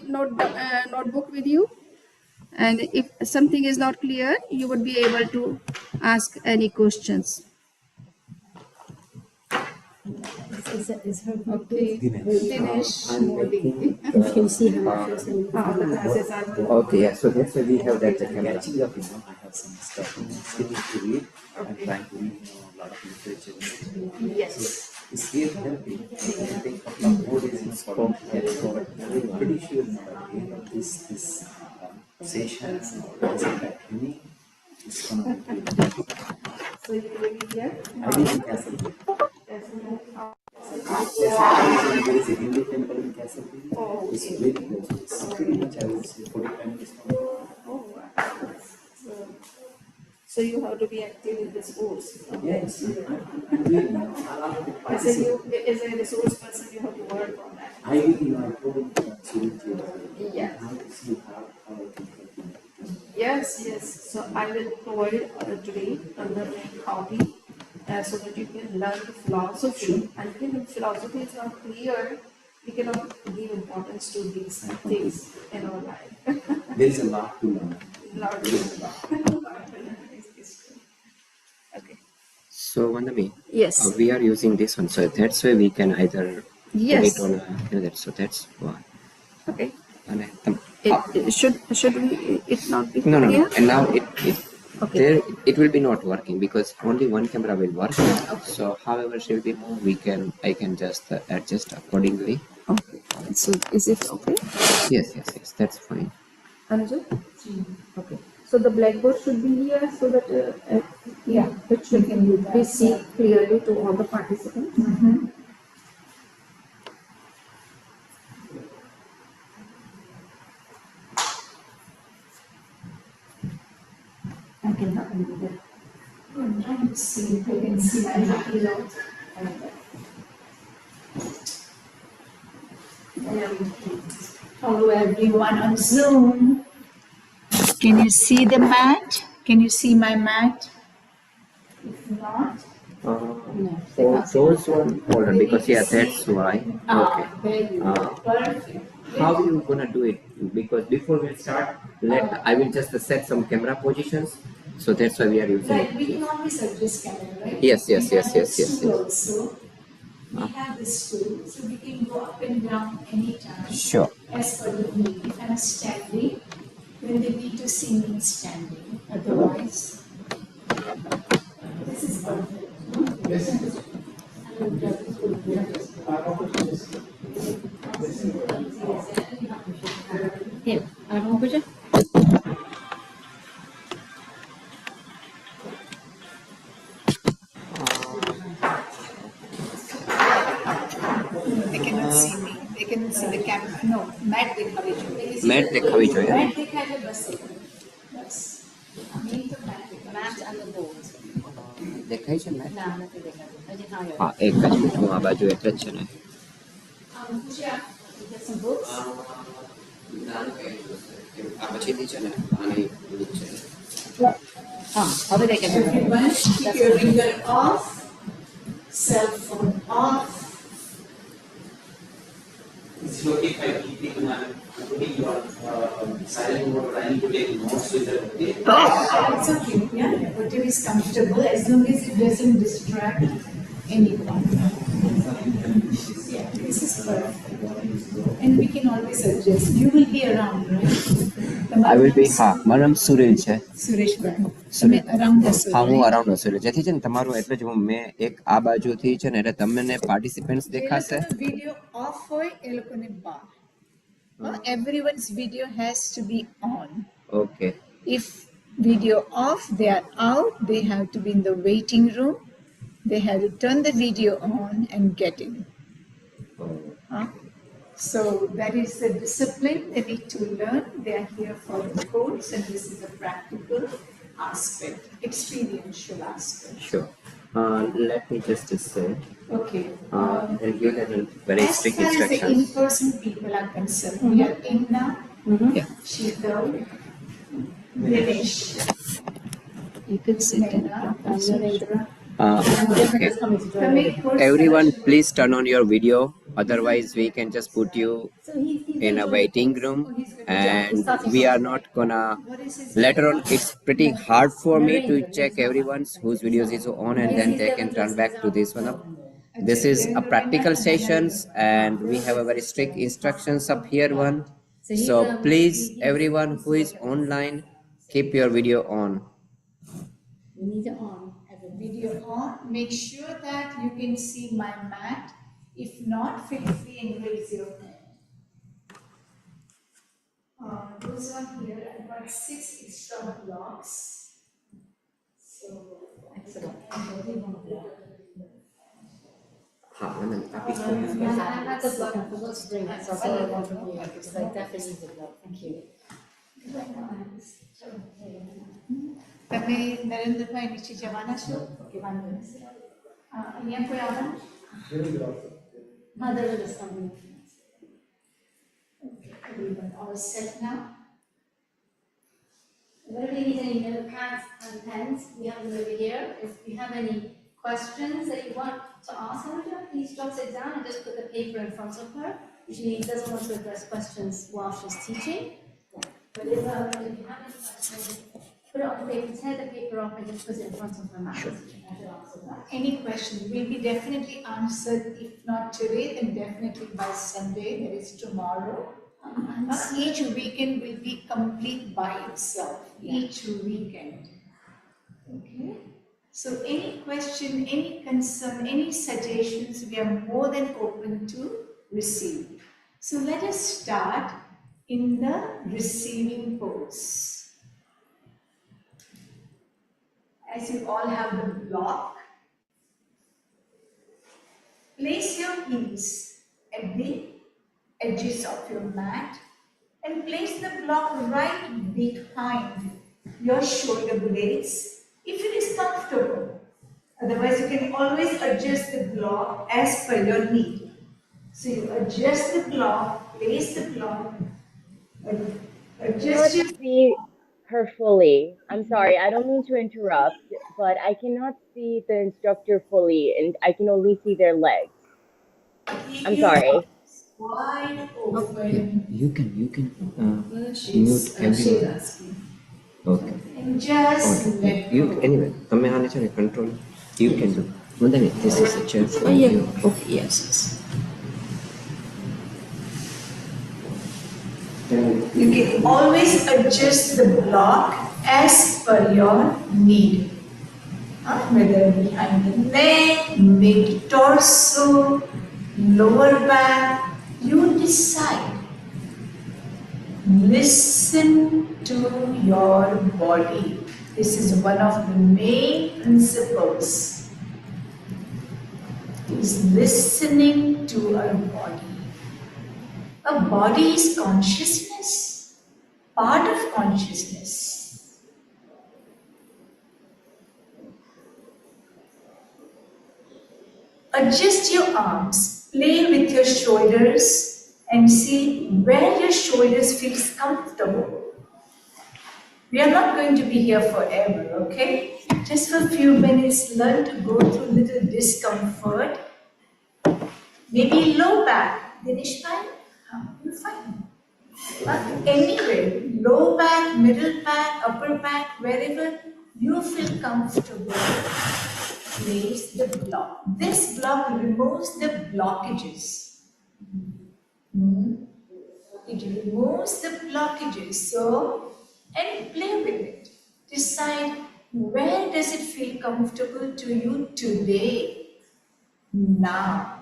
notebook with you, and if something is not clear, you would be able to ask any questions. Is her Okay, Dinesh Modi. you can see her face. The classes are Okay, yeah, so that's why we have that camera. Catching up, I have some stuff still need to read. I'm trying to read a lot of literature. yes. It's really helping. I think a couple of more days in Scotland. So I'm pretty sure at the end of this session or this academy, it's going to be really. So you will be here. I live in Castle. There is a Hindu temple in Castle. Oh, It's really close. It's pretty much, I would say, 45 minutes from here. Oh, wow. So you have to be active in the sports. Yes, I'm really, As a resource person, you have to work on that. I really know, I told children Yeah. how to see how I can help you. Yes. So I will provide today another hobby so that you can learn the philosophy. And if the philosophy is not clear, we cannot give importance to these things in our life. There is a lot to learn. Lot There is a lot. Okay. So, Vandami, Yes. we are using this one, so that's why we can either Yes. put it on that. So that's why. Okay. And Should we it not be no, clear? and now Okay. there it will be not working because only one camera will work. So, however should be moved, I can just adjust accordingly. Okay. So is it okay? Yes, that's fine. Anuja? Okay. So the blackboard should be here so that it should be seen clearly to all the participants. I can help you with it. I'm trying to see if I can see my happy note. Hello everyone on Zoom. Can you see the mat? Can you see my mat? If not, For those one, hold on, because that's why. Okay. there you go. Perfect. How you gonna do it? Because before we start, I will just set some camera positions. So that's why we are using Right, we it. can always adjust camera, right? Yes. We have this tool also. We have this tool, so we can go up and down anytime. Sure. As per the need. If I'm standing, then they need to see me standing. Otherwise, this is perfect. Here, arm puja. They cannot see me. They cannot see the camera. No, mat दिखावी चाहिए. Mat दिखावी चाहिए. Mat दिखाने बस. बस. नहीं तो mat दिखावी. Mat and the boards. દેખાય છે mat? ના નથી દેખાતું. હજી ના આવ્યો. હા, એક જ મિનિટ હું આ બાજુ એટલે જ છે ને. Puja, you get some books? આ પછીથી છે ને આની છે. હા, હવે દેખાય. Everyone, keep your ringer off. Cell phone off. It's okay if I keep it putting your silent mode, trying to take notes with the day. It's okay, yeah. Whatever is comfortable, as long as it doesn't distract anyone. Yeah, this is perfect. And we can always adjust. You will be around, right? I will be, હા, મારું નામ સુરેલ છે. Suresh Bhai. તમે around us. હા, હું around હશે. જેથી છે ને તમારું એટલે જ મેં એક આ બાજુથી છે ને એટલે તમને પાર્ટિસિપન્ટ્સ દેખાશે. Video off હોય એ લોકોને બહાર. Everyone's video has to be on. Okay. If video off, they are out. They have to be in the waiting room. They have to turn the video on and get in. So that is the discipline they need to learn. They are here for the course, and this is the practical aspect, experiential aspect. Sure. Let me just say, Okay. I'll give them very As strict far as the instructions. in-person people are concerned, we are in now. Yeah. Sheetal, Dinesh, You can sit Megha, and Sandra. Okay. Come in, Everyone, please turn on your video Otherwise, we can just put you in a waiting room, and we are not gonna. Later on, it's pretty hard for me to check everyone's whose videos is on, and then they can turn back to this one up. This is a practical sessions, and we have a very strict instructions up here one. So please, everyone who is online, keep your video on. You need it on. Have a video on. Make sure that you can see my mat. If not, feel free and raise your hand. Those are here. I've got 6 extra blocks. So, excellent. Tapi I had the block, I forgot to bring it, so I'll borrow one from you, because I definitely need the block, thank you. તમે નરેન્દ્રભાઈ નીચે જવાના છો કે વાંધો નહીં અહીંયા કોઈ આવવાનું No, there is something. Okay, everyone all set now? If anybody needs any notepads and pens, we have them over here. If you have any questions that you want to ask Anuja, please jot it down and just put the paper in front of her. She doesn't want to address questions while she's teaching. But if you have any questions, put it on the paper, tear the paper off and just put it in front of her mouth. Sure. Any question will be definitely answered. If not today, then definitely by Sunday, that is tomorrow. Each weekend will be complete by itself. Each weekend. Okay. So any question, any concern, any suggestions, we are more than open to receive. So let us start in the receiving pose. As you all have the block, place your heels at the edges of your mat and place the block right behind your shoulder blades if it is comfortable. Otherwise, you can always adjust the block as per your need. So you adjust the block, place the block, adjust your... See her fully. I'm sorry, I don't mean to interrupt, but I cannot see the instructor fully and I can only see their legs. I'm sorry. Wide open. you can mute everyone. Okay. And just let You go. anyway. તમે આને છે ને control you can do. Nandani, this is the chair for you. Okay, yes, yes. You can always adjust the block as per your need. Whether behind the neck, mid torso, lower back, you decide. Listen to your body. This is one of the main principles. Is listening to our body. A body is consciousness, part of consciousness. Adjust your arms, play with your shoulders and see where your shoulders feels comfortable. We are not going to be here forever, okay? Just for a few minutes, learn to go through little discomfort. Maybe low back. Dinesh fine? You're fine. But anyway, low back, middle back, upper back, wherever you feel comfortable, place the block. This block removes the blockages. It removes the blockages. So, and play with it. Decide where does it feel comfortable to you today, now.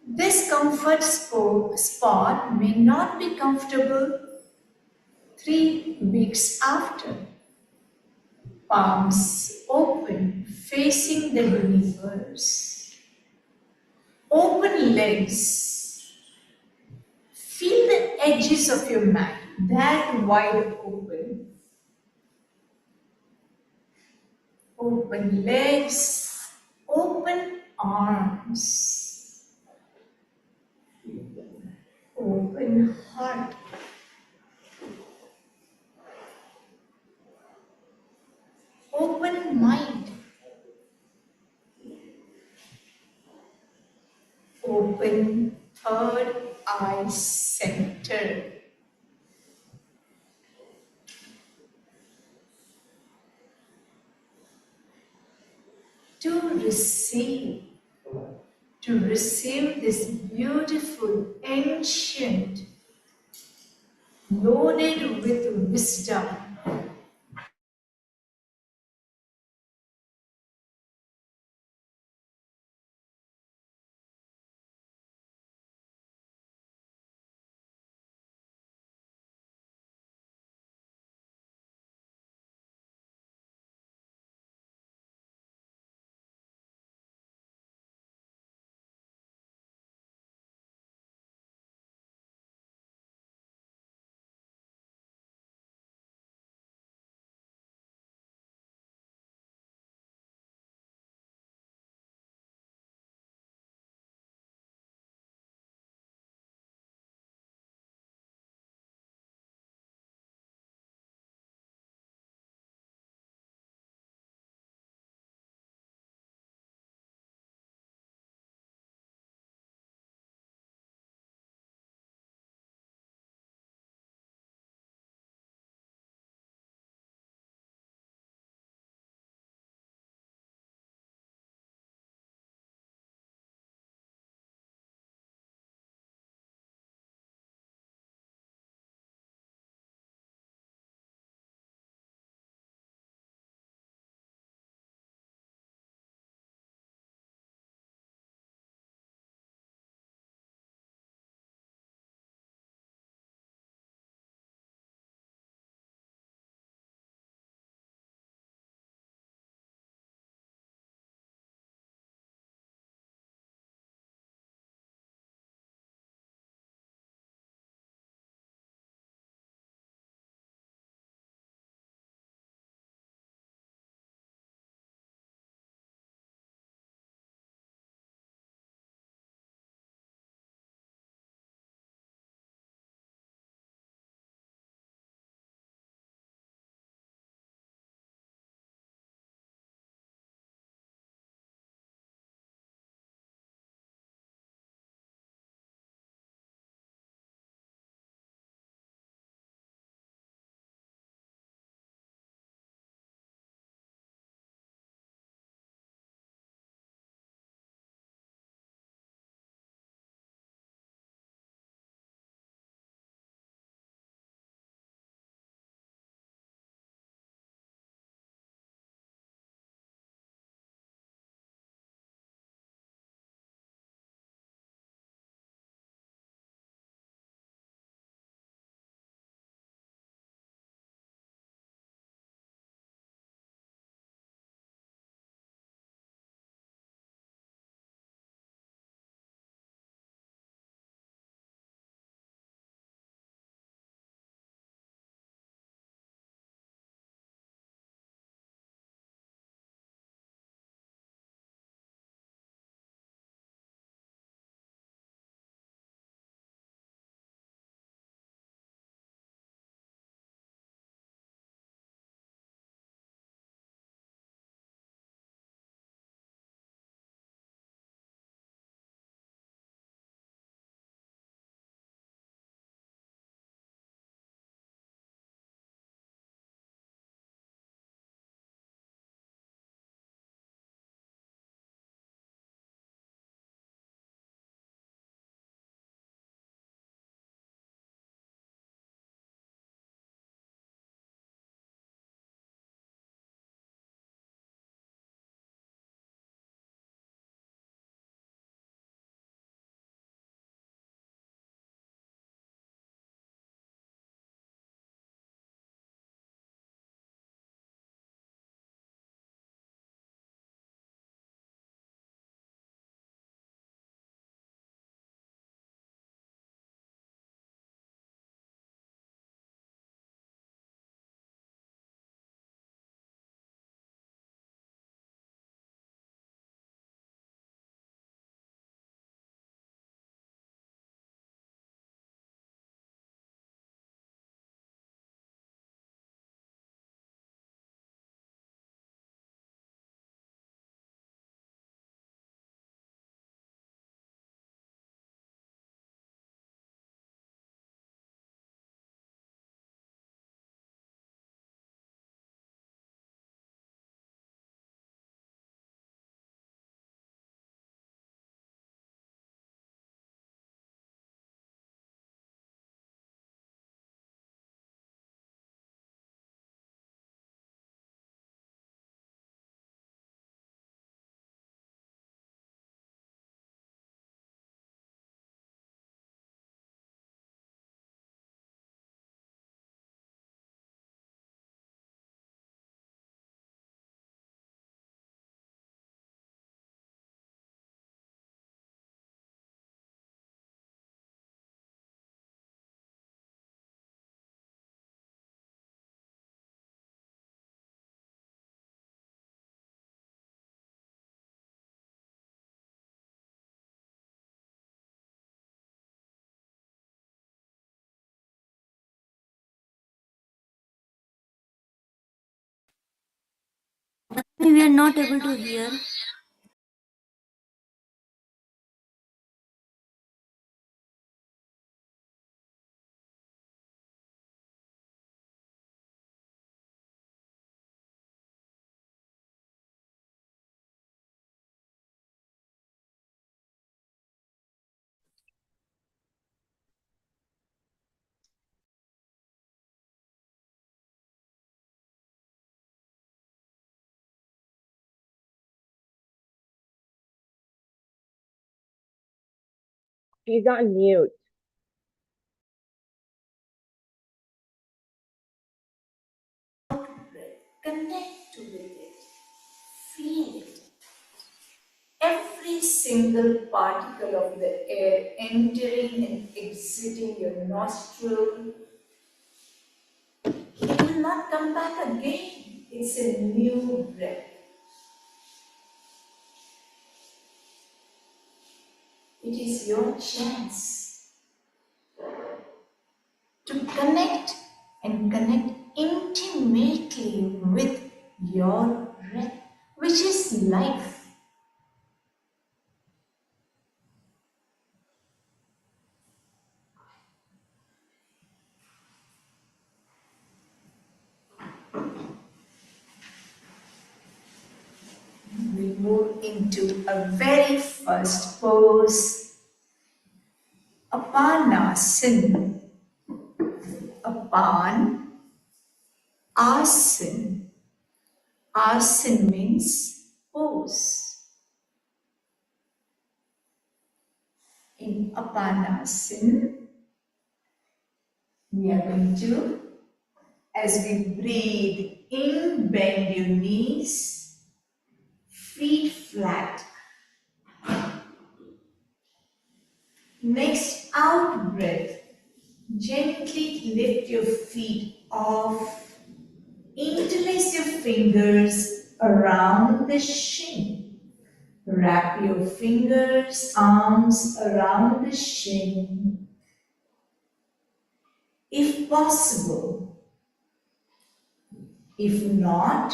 This comfort spot may not be comfortable 3 weeks after. Palms open, facing the universe. Open legs. Feel the edges of your mat, that wide open. Open legs, open arms. Open heart. Open mind. third eye center. To receive this beautiful, ancient, loaded with wisdom, not able to hear. She's on mute. Connect with it. Feel it. Every single particle of the air entering and exiting your nostril, it will not come back again. It's a new breath. It is your chance to connect and connect intimately with your breath, which is life. We move into a very first pose, Apanasana. Apan, Asan. Asan means pose. In Apanasana, we are going to, as we breathe in, bend your knees, feet flat. Next out breath, gently lift your feet off, interlace your fingers around the shin. Wrap your fingers, arms around the shin. If possible. If not,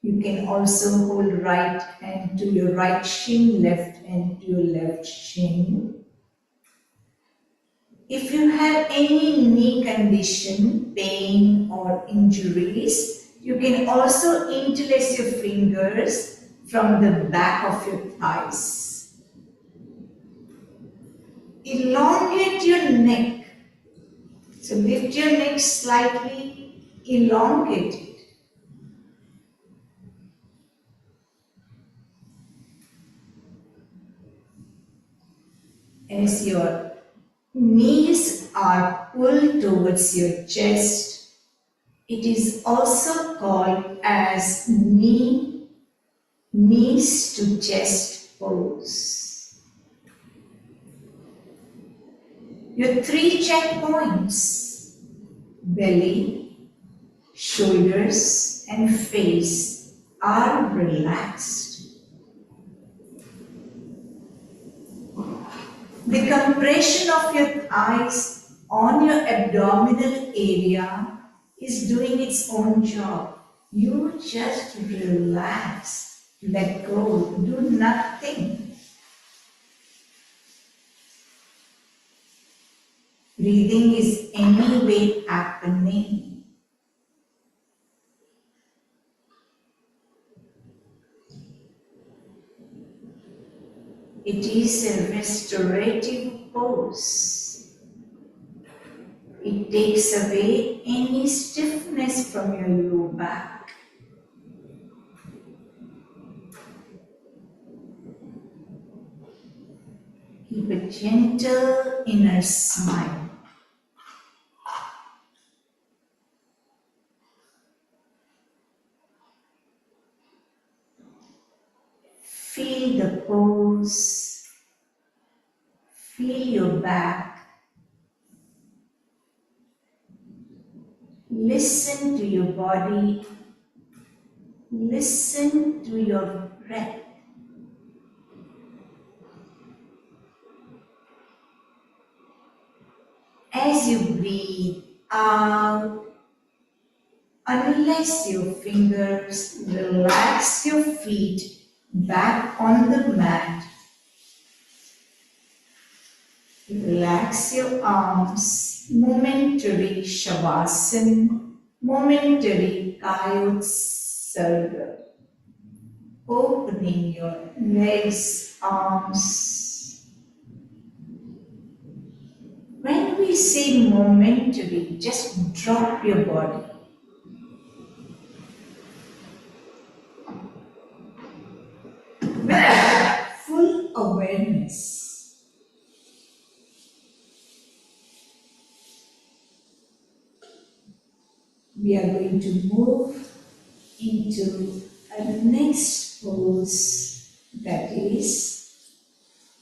you can also hold right hand to your right shin, left hand to your left shin. If you have any knee condition, pain or injuries, you can also interlace your fingers from the back of your thighs. Elongate your neck. So lift your neck slightly, elongate it. As your knees are pulled towards your chest, it is also called as knees to chest pose. Your 3 checkpoints, belly, shoulders and face are relaxed. The compression of your thighs on your abdominal area is doing its own job. You just relax, let go, do nothing. Breathing is anyway happening. It is a restorative pose. It takes away any stiffness from your low back. Keep a gentle inner smile. Feel the pose. Feel your back. Listen to your body. Listen to your breath. As you breathe out, Unlace your fingers, relax your feet back on the mat. Relax your arms, momentary Shavasana, momentary Coyote Surga. Opening your legs, arms. When we say momentary, just drop your body. With full awareness. We are going to move into a next pose, that is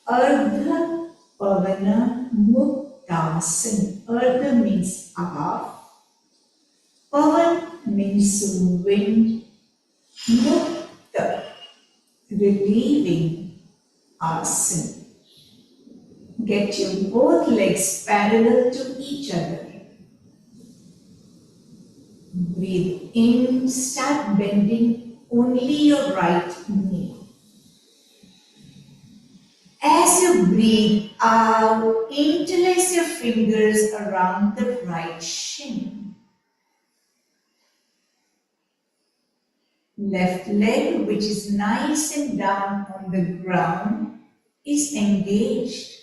Ardha Pavana Muktasana. Ardha means half, Pavan means wind, Mukta, relieving asana. Get your both legs parallel to each other. Breathe in, start bending only your right knee. As you breathe out, interlace your fingers around the right shin. Left leg, which is nice and down on the ground, is engaged.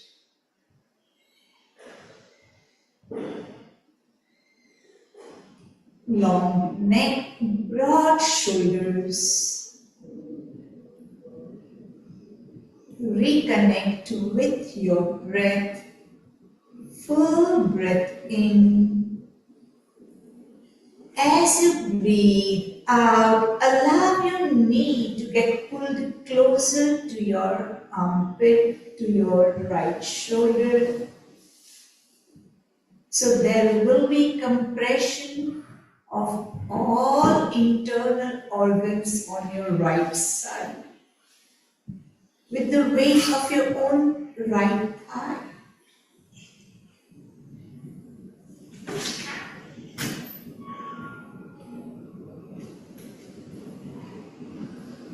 Long neck, broad shoulders. Reconnect with your breath. Full breath in. As you breathe out, allow your knee to get pulled closer to your armpit, to your right shoulder. So there will be compression of all internal organs on your right side with the weight of your own right thigh.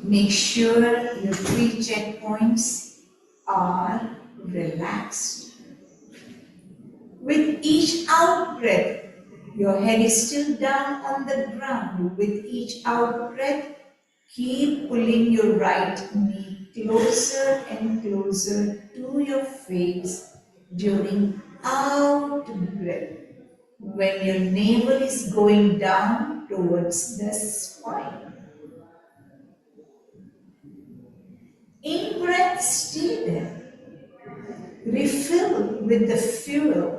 Make sure your 3 checkpoints are relaxed. With each out breath, your head is still down on the ground. With each out breath, keep pulling your right knee closer and closer to your face during out breath. When your navel is going down towards the spine. In breath, stay there. Refill with the fuel.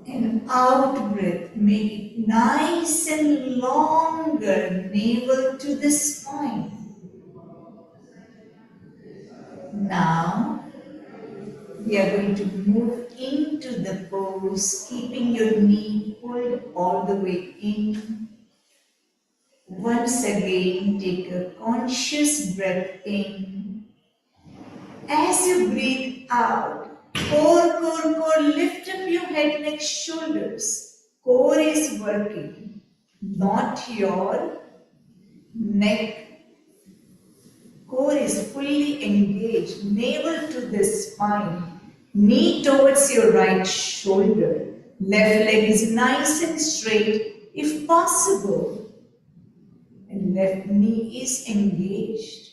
And out breath, make it nice and longer, navel to the spine. Now, we are going to move into the pose, keeping your knee pulled all the way in. Once again, take a conscious breath in. As you breathe out, core, lift up your head, neck, shoulders. Core is working, not your neck. Core is fully engaged, navel to the spine, knee towards your right shoulder. Left leg is nice and straight if possible, and left knee is engaged.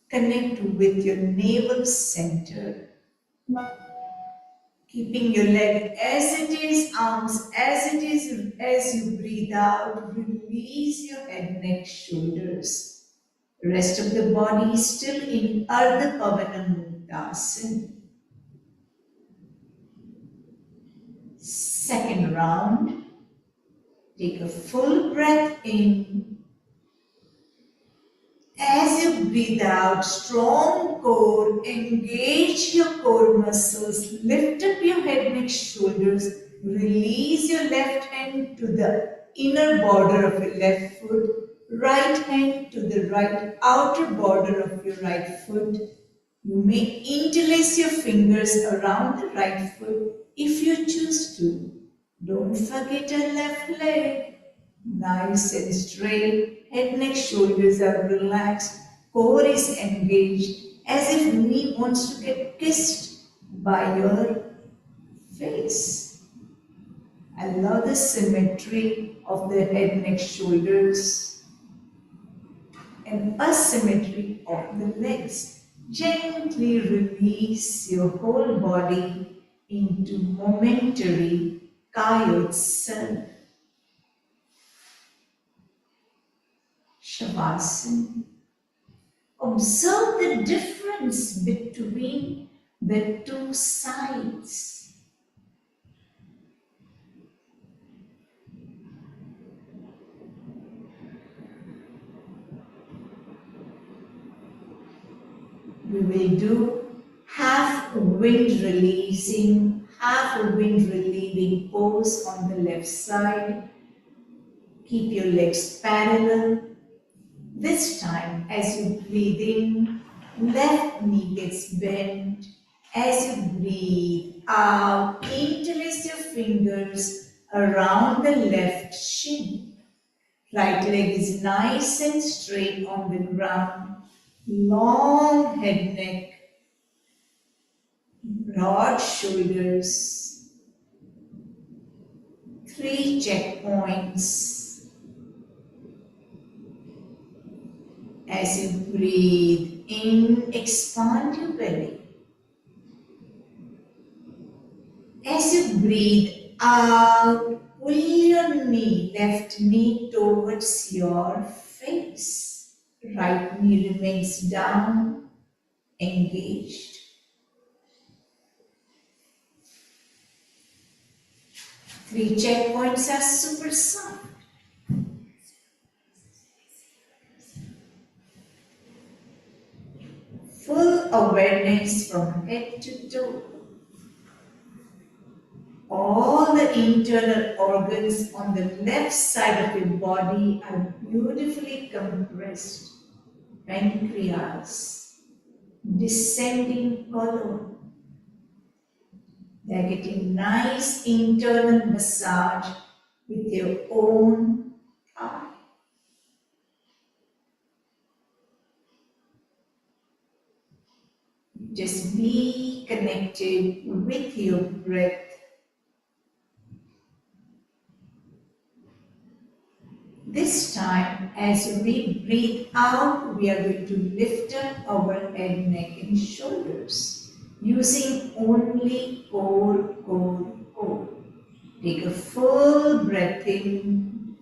Connect with your navel center. Keeping your leg as it is, arms as it is, as you breathe out, release your head, neck, shoulders. Rest of the body is still in Ardha Pavana Muktasana. Second round. Take a full breath in. As you breathe out, strong core, engage your core muscles, lift up your head, neck, shoulders, release your left hand to the inner border of your left foot, right hand to the right outer border of your right foot. You may interlace your fingers around the right foot if you choose to. Don't forget a left leg. Nice and straight. Head, neck, shoulders are relaxed. Core is engaged as if knee wants to get kissed by your face. Allow the symmetry of the head, neck, shoulders and asymmetry of the legs. Gently release your whole body into momentary coyote surf. Shavasana. Observe the difference between the two sides. We will do half wind releasing, half wind relieving pose on the left side. Keep your legs parallel. This time, as you breathe in, left knee gets bent. As you breathe out, interlace your fingers around the left shin. Right leg is nice and straight on the ground. Long head, neck, broad shoulders. 3 checkpoints. As you breathe in, expand your belly. As you breathe out, pull your knee, left knee towards your face. Right knee remains down, engaged. 3 checkpoints are super soft. Full awareness from head to toe. All the internal organs on the left side of your body are beautifully compressed. Pancreas, descending colon. They're getting nice internal massage with your own eye. Just be connected with your breath. This time, as we breathe out, we are going to lift up our head, neck and shoulders using only core, core, core. Take a full breath in.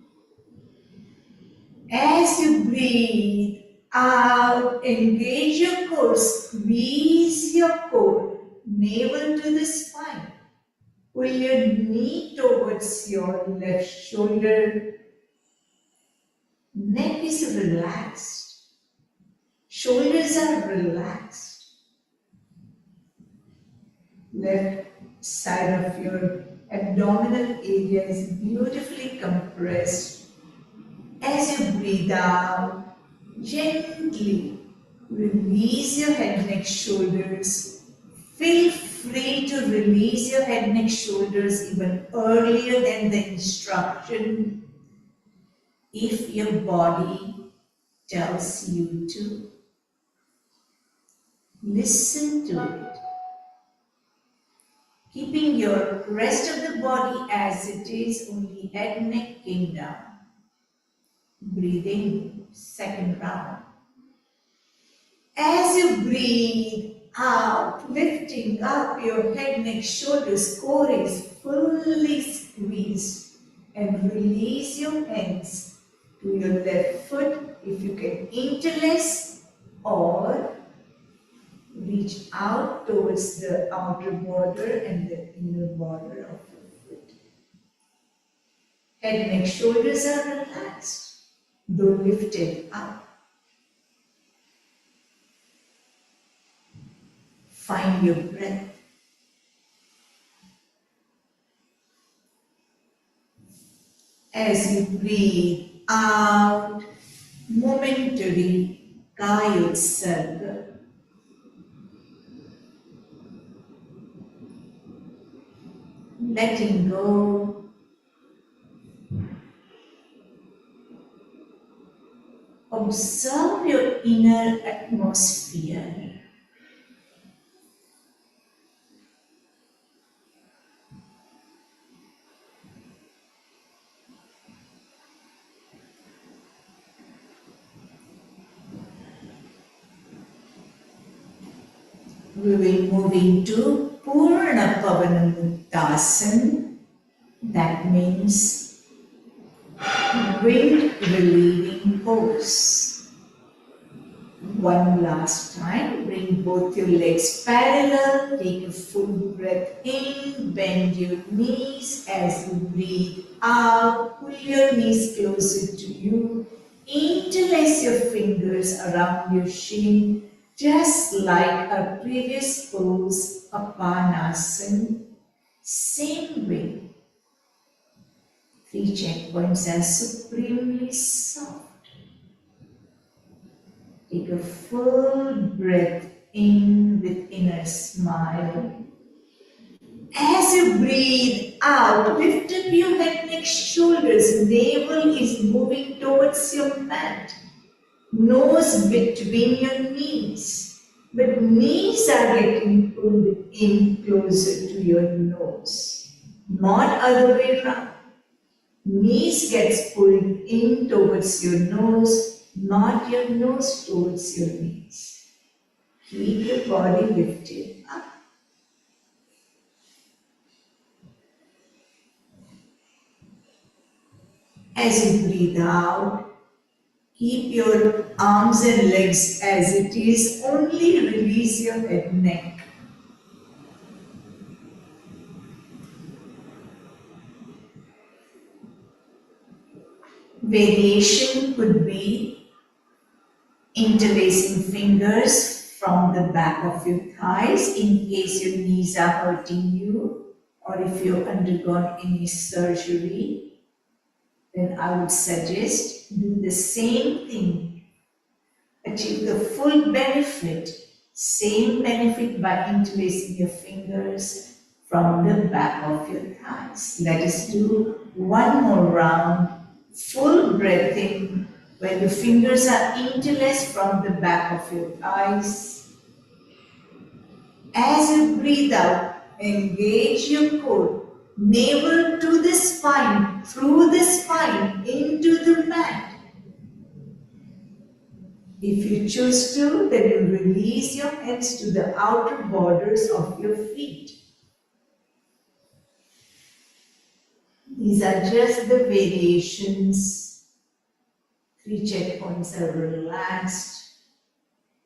As you breathe out, engage your core, squeeze your core, navel to the spine. Pull your knee towards your left shoulder. Neck is relaxed. Shoulders are relaxed. Left side of your abdominal area is beautifully compressed. As you breathe out, gently release your head, neck, shoulders. Feel free to release your head, neck, shoulders even earlier than the instruction if your body tells you to. Listen to it. Keeping your rest of the body as it is, only head, neck came down. Breathe in, second round. As you breathe out, lifting up your head, neck, shoulders, core is fully squeezed, and release your hands to your left foot if you can interlace or reach out towards the outer border and the inner border of your foot. Head, neck, shoulders are relaxed, though lifted up. Find your breath. As you breathe out, momentary coyote circle. letting go. Observe your inner atmosphere. We will move into Purna Pavanamuktasana. That means wind relieving pose. One last time, bring both your legs parallel, take a full breath in, bend your knees as you breathe out, pull your knees closer to you, interlace your fingers around your shin, just like our previous pose, Apanasana. Same way, 3 checkpoints are supremely soft. Take a full breath in with inner smile. As you breathe out, lift up your head, neck, shoulders. Navel is moving towards your mat. Nose between your knees. But knees are getting pulled in closer to your nose. Not other way around. Knees gets pulled in towards your nose, not your nose towards your knees. Keep your body lifted up. As you breathe out, keep your arms and legs as it is. Only release your head and neck. Variation could be interlacing fingers from the back of your thighs in case your knees are hurting you, or if you've undergone any surgery, then I would suggest do the same thing. Achieve the full benefit, same benefit by interlacing your fingers from the back of your thighs. Let us do one more round. Full breath in when your fingers are interlaced from the back of your thighs. As you breathe out, engage your core, navel to the spine, through the spine, into the mat. If you choose to, then you release your hands to the outer borders of your feet. These are just the variations. 3 checkpoints are relaxed.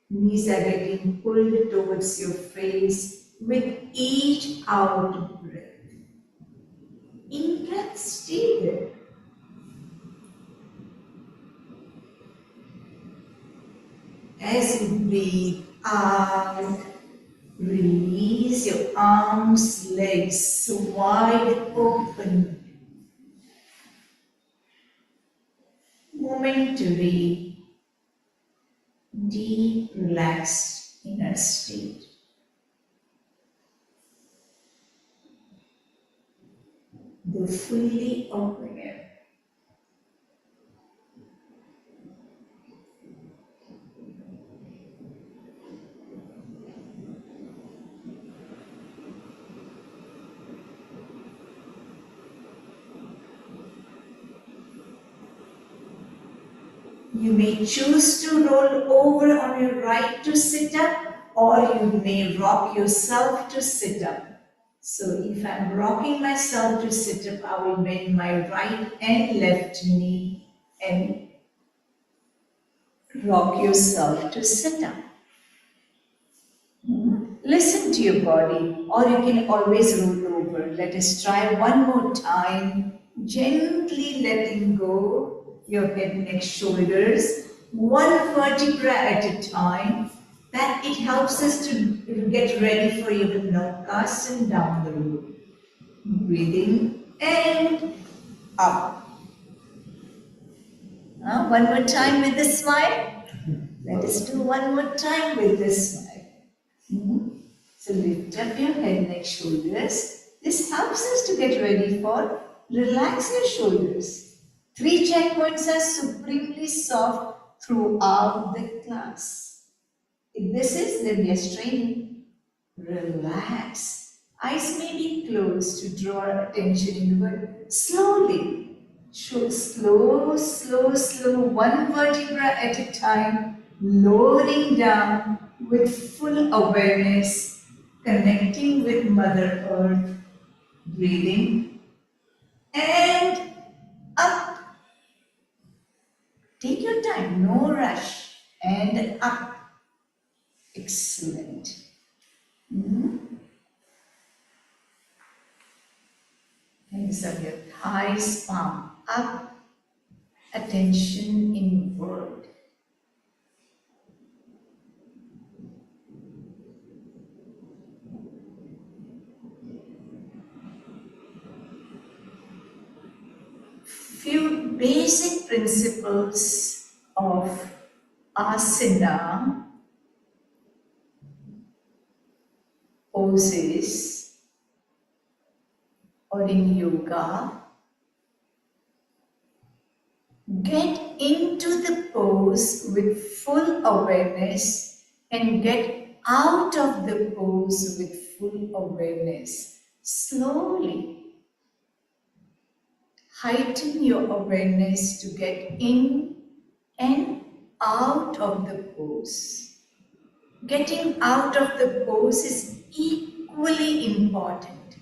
Knees are getting pulled towards your face with each out breath. In breath, stay there. As you breathe out, release your arms, legs wide open. Momentary, deep, relaxed inner state. The fully aware. You may choose to roll over on your right to sit up, or you may rock yourself to sit up. So if I'm rocking myself to sit up, I will bend my right and left knee and rock yourself to sit up. Listen to your body, or you can always roll over. Let us try one more time, gently letting go your head, neck, shoulders, one vertebra at a time. That it helps us to get ready for your Navasana down the road. Breathing and up. One more time with a smile. Let us do one more time with a smile. So lift up your head, neck, shoulders. This helps us to get ready for relax your shoulders. 3 checkpoints are supremely soft throughout the class. If this is, then we are straining. Relax. Eyes may be closed to draw attention inward. Slowly. Slow, slow, slow, one vertebra at a time, lowering down with full awareness, connecting with Mother Earth, breathing, and up. Take your time, no rush, and up. Excellent. Hands of your thighs, palm up, attention inward. Few basic principles of asana, poses, or in yoga. Get into the pose with full awareness and get out of the pose with full awareness. Slowly heighten your awareness to get in and out of the pose. Getting out of the pose is equally important.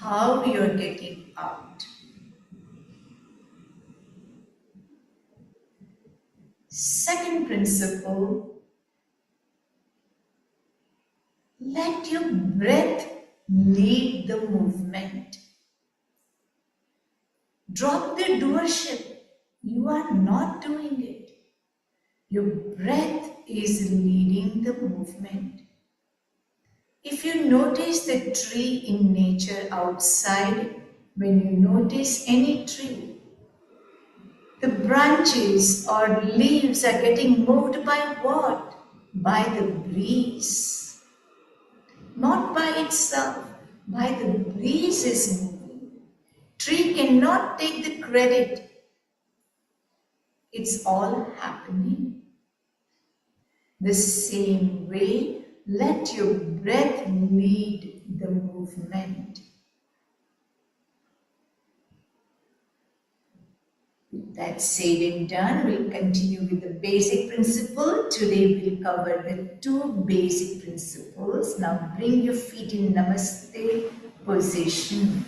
How you are getting out. Second principle, let your breath lead the movement. Drop the doership. You are not doing it. Your breath is leading the movement. If you notice the tree in nature outside, when you notice any tree, the branches or leaves are getting moved by what? By the breeze. Not by itself, by the breeze is moving. Tree cannot take the credit. It's all happening. The same way, let your breath lead the movement. That said and done, we'll continue with the basic principle. Today we'll cover the 2 basic principles. Now bring your feet in Namaste position.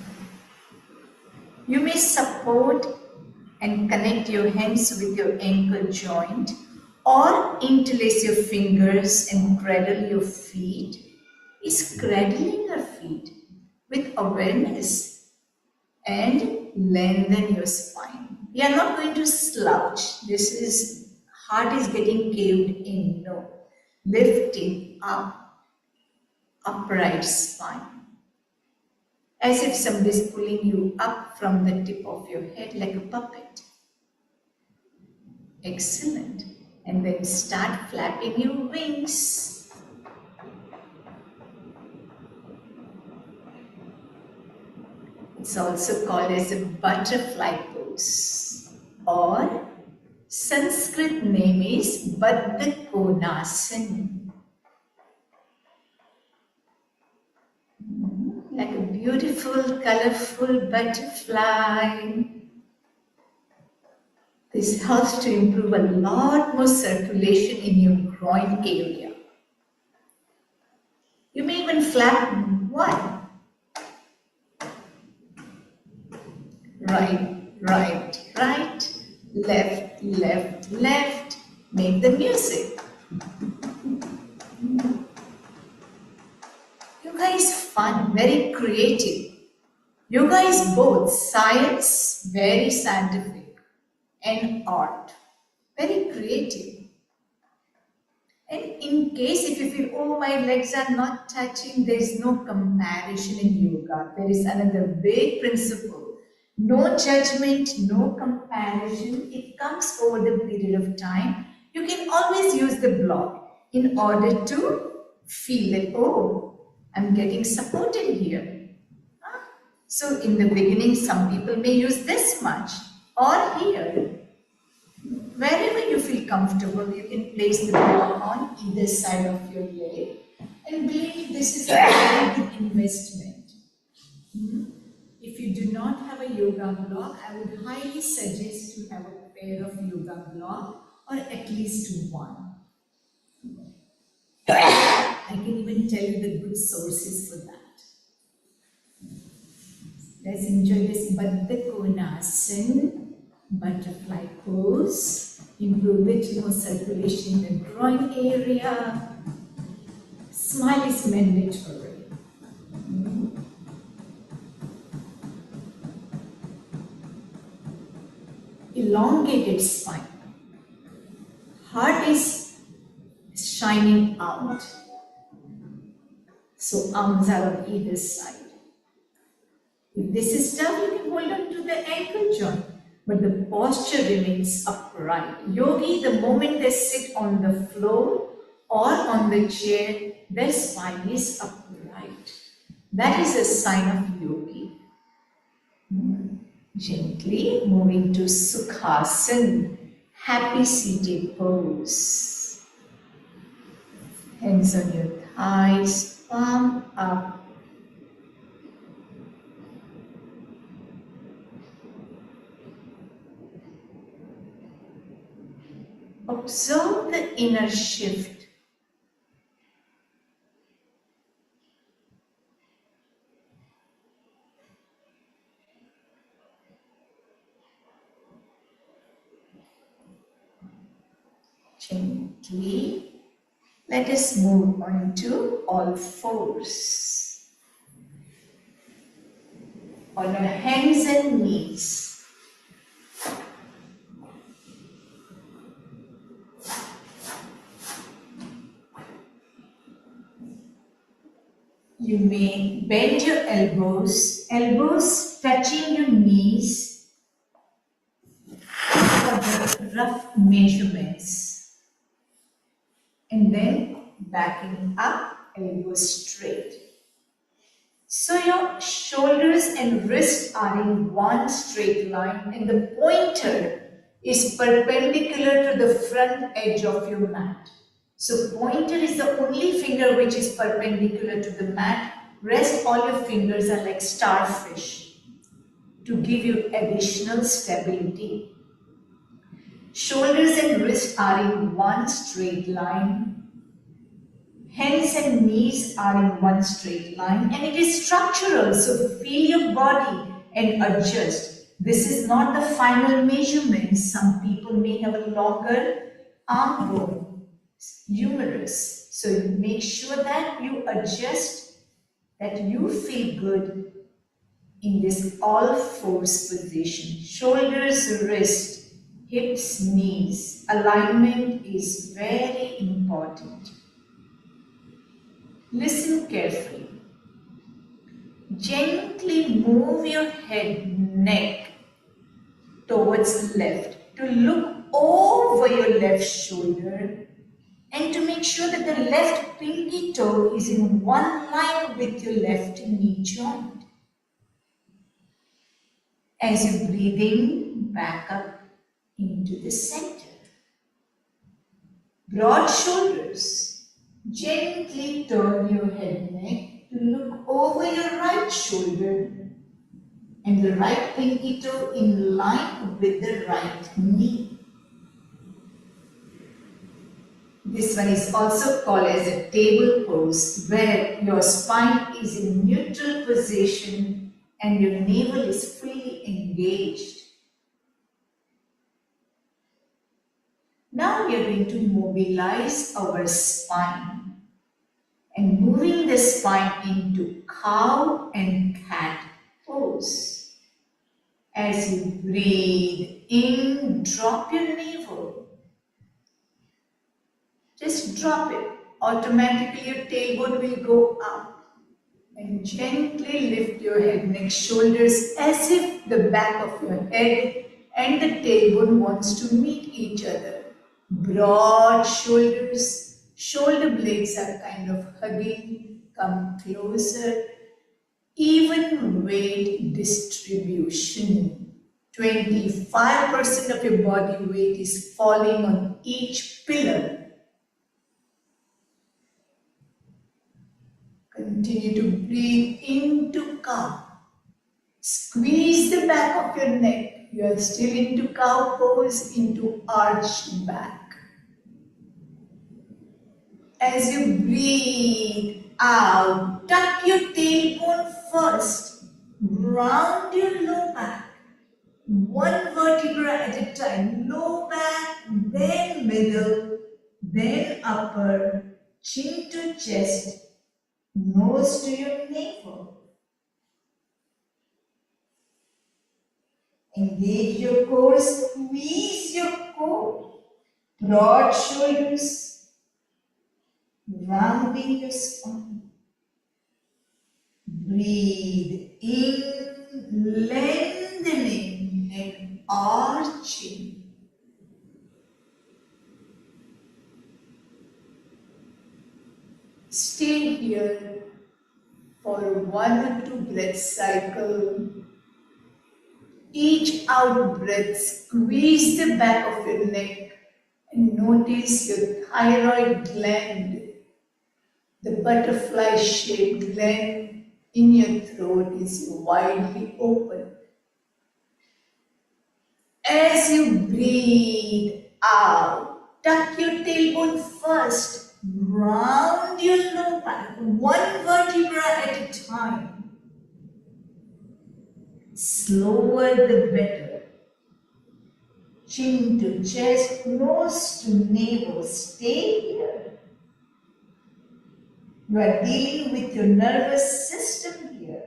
You may support and connect your hands with your ankle joint or interlace your fingers and cradle your feet. Is cradling your feet with awareness and lengthen your spine. We are not going to slouch. This is, heart is getting caved in. No. Lifting up, upright spine. As if somebody is pulling you up from the tip of your head like a puppet. Excellent. And then start flapping your wings. It's also called as a butterfly pose, or Sanskrit name is Baddha Konasana. Like a beautiful, colorful butterfly. This helps to improve a lot more circulation in your groin area. You may even flap one. Right, right, right, left, left, left. Make the music. Yoga is fun, very creative. Yoga is both science, very scientific, and art, very creative. And in case if you feel, oh, my legs are not touching, there is no comparison in yoga. There is another big principle. No judgment, no comparison. It comes over the period of time. You can always use the block in order to feel that, oh, I'm getting supported here. So in the beginning, some people may use this much or here. Wherever you feel comfortable, you can place the block on either side of your leg. And believe me, this is a very good investment. If you do not have a yoga block, I would highly suggest to have a pair of yoga block or at least one. I can even tell you the good sources for that. Let's enjoy this Baddha Konasana, butterfly pose. Improve little more circulation in the groin area. Smile is mandatory. Elongated spine. Heart is shining out. So arms are on either side. If this is tough, you can hold on to the ankle joint, but the posture remains upright. Yogi, the moment they sit on the floor or on the chair, their spine is upright. That is a sign of yogi. Gently moving to Sukhasana, happy seated pose. Hands on your thighs, palm up. Observe the inner shift. Gently, let us move on to all fours. On our hands and knees. You may bend your elbows touching your knees for the rough measurements. And then backing up, elbows straight. So your shoulders and wrists are in one straight line and the pointer is perpendicular to the front edge of your mat. So pointer is the only finger which is perpendicular to the mat. Rest all your fingers are like starfish to give you additional stability. Shoulders and wrists are in one straight line. Hands and knees are in one straight line and it is structural, so feel your body and adjust. This is not the final measurement. Some people may have a longer arm bone, humerus. So you make sure that you adjust, that you feel good in this all fours position. Shoulders, wrist, hips, knees. Alignment is very important. Listen carefully. Gently move your head, neck towards the left to look over your left shoulder and to make sure that the left pinky toe is in one line with your left knee joint. As you breathe in, back up into the center. Broad shoulders. Gently turn your head neck to look over your right shoulder and the right pinky toe in line with the right knee. This one is also called as a table pose, where your spine is in neutral position and your navel is fully engaged. Now we are going to mobilize our spine and moving the spine into cow and cat pose. As you breathe in, drop your navel. Just drop it. Automatically your tailbone will go up. And gently lift your head, neck, shoulders as if the back of your head and the tailbone wants to meet each other. Broad shoulders, shoulder blades are kind of hugging, Come closer. Even weight distribution. 25% of your body weight is falling on each pillar. Continue to breathe into cow. Squeeze the back of your neck. You are still into cow pose, into arched back. As you breathe out, tuck your tailbone first. Round your low back. One vertebra at a time. Low back, then middle, then upper, chin to chest, nose to your navel. Engage your core, squeeze your core. Broad shoulders, rounding your spine. Breathe in, lengthening and arching. Stay here for 1 or 2 breath cycle. Each out breath, squeeze the back of your neck and notice your thyroid gland, the butterfly shaped gland in your throat is widely open. As you breathe out, tuck your tailbone first, round your low back, one vertebra at a time. Slower the better. Chin to chest, nose to navel. Stay here. You are dealing with your nervous system here.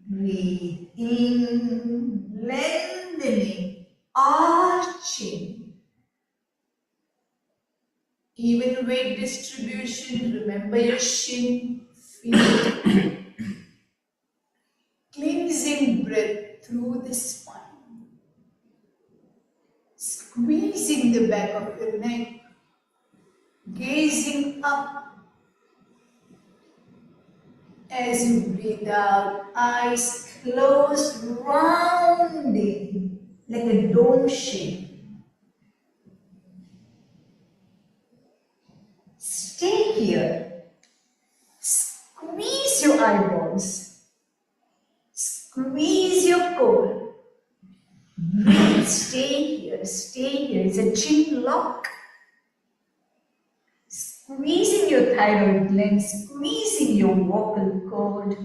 Breathe in, lengthening, arching. Even weight distribution, remember your shin, feet. Cleansing breath through the spine. Squeezing the back of your neck. Gazing up. As you breathe out, eyes closed, rounding like a dome shape. Stay here. Squeeze your eyeballs. Squeeze your core. Breathe. Stay here. Stay here. It's a chin lock. Squeezing your thyroid gland, squeezing your vocal cord,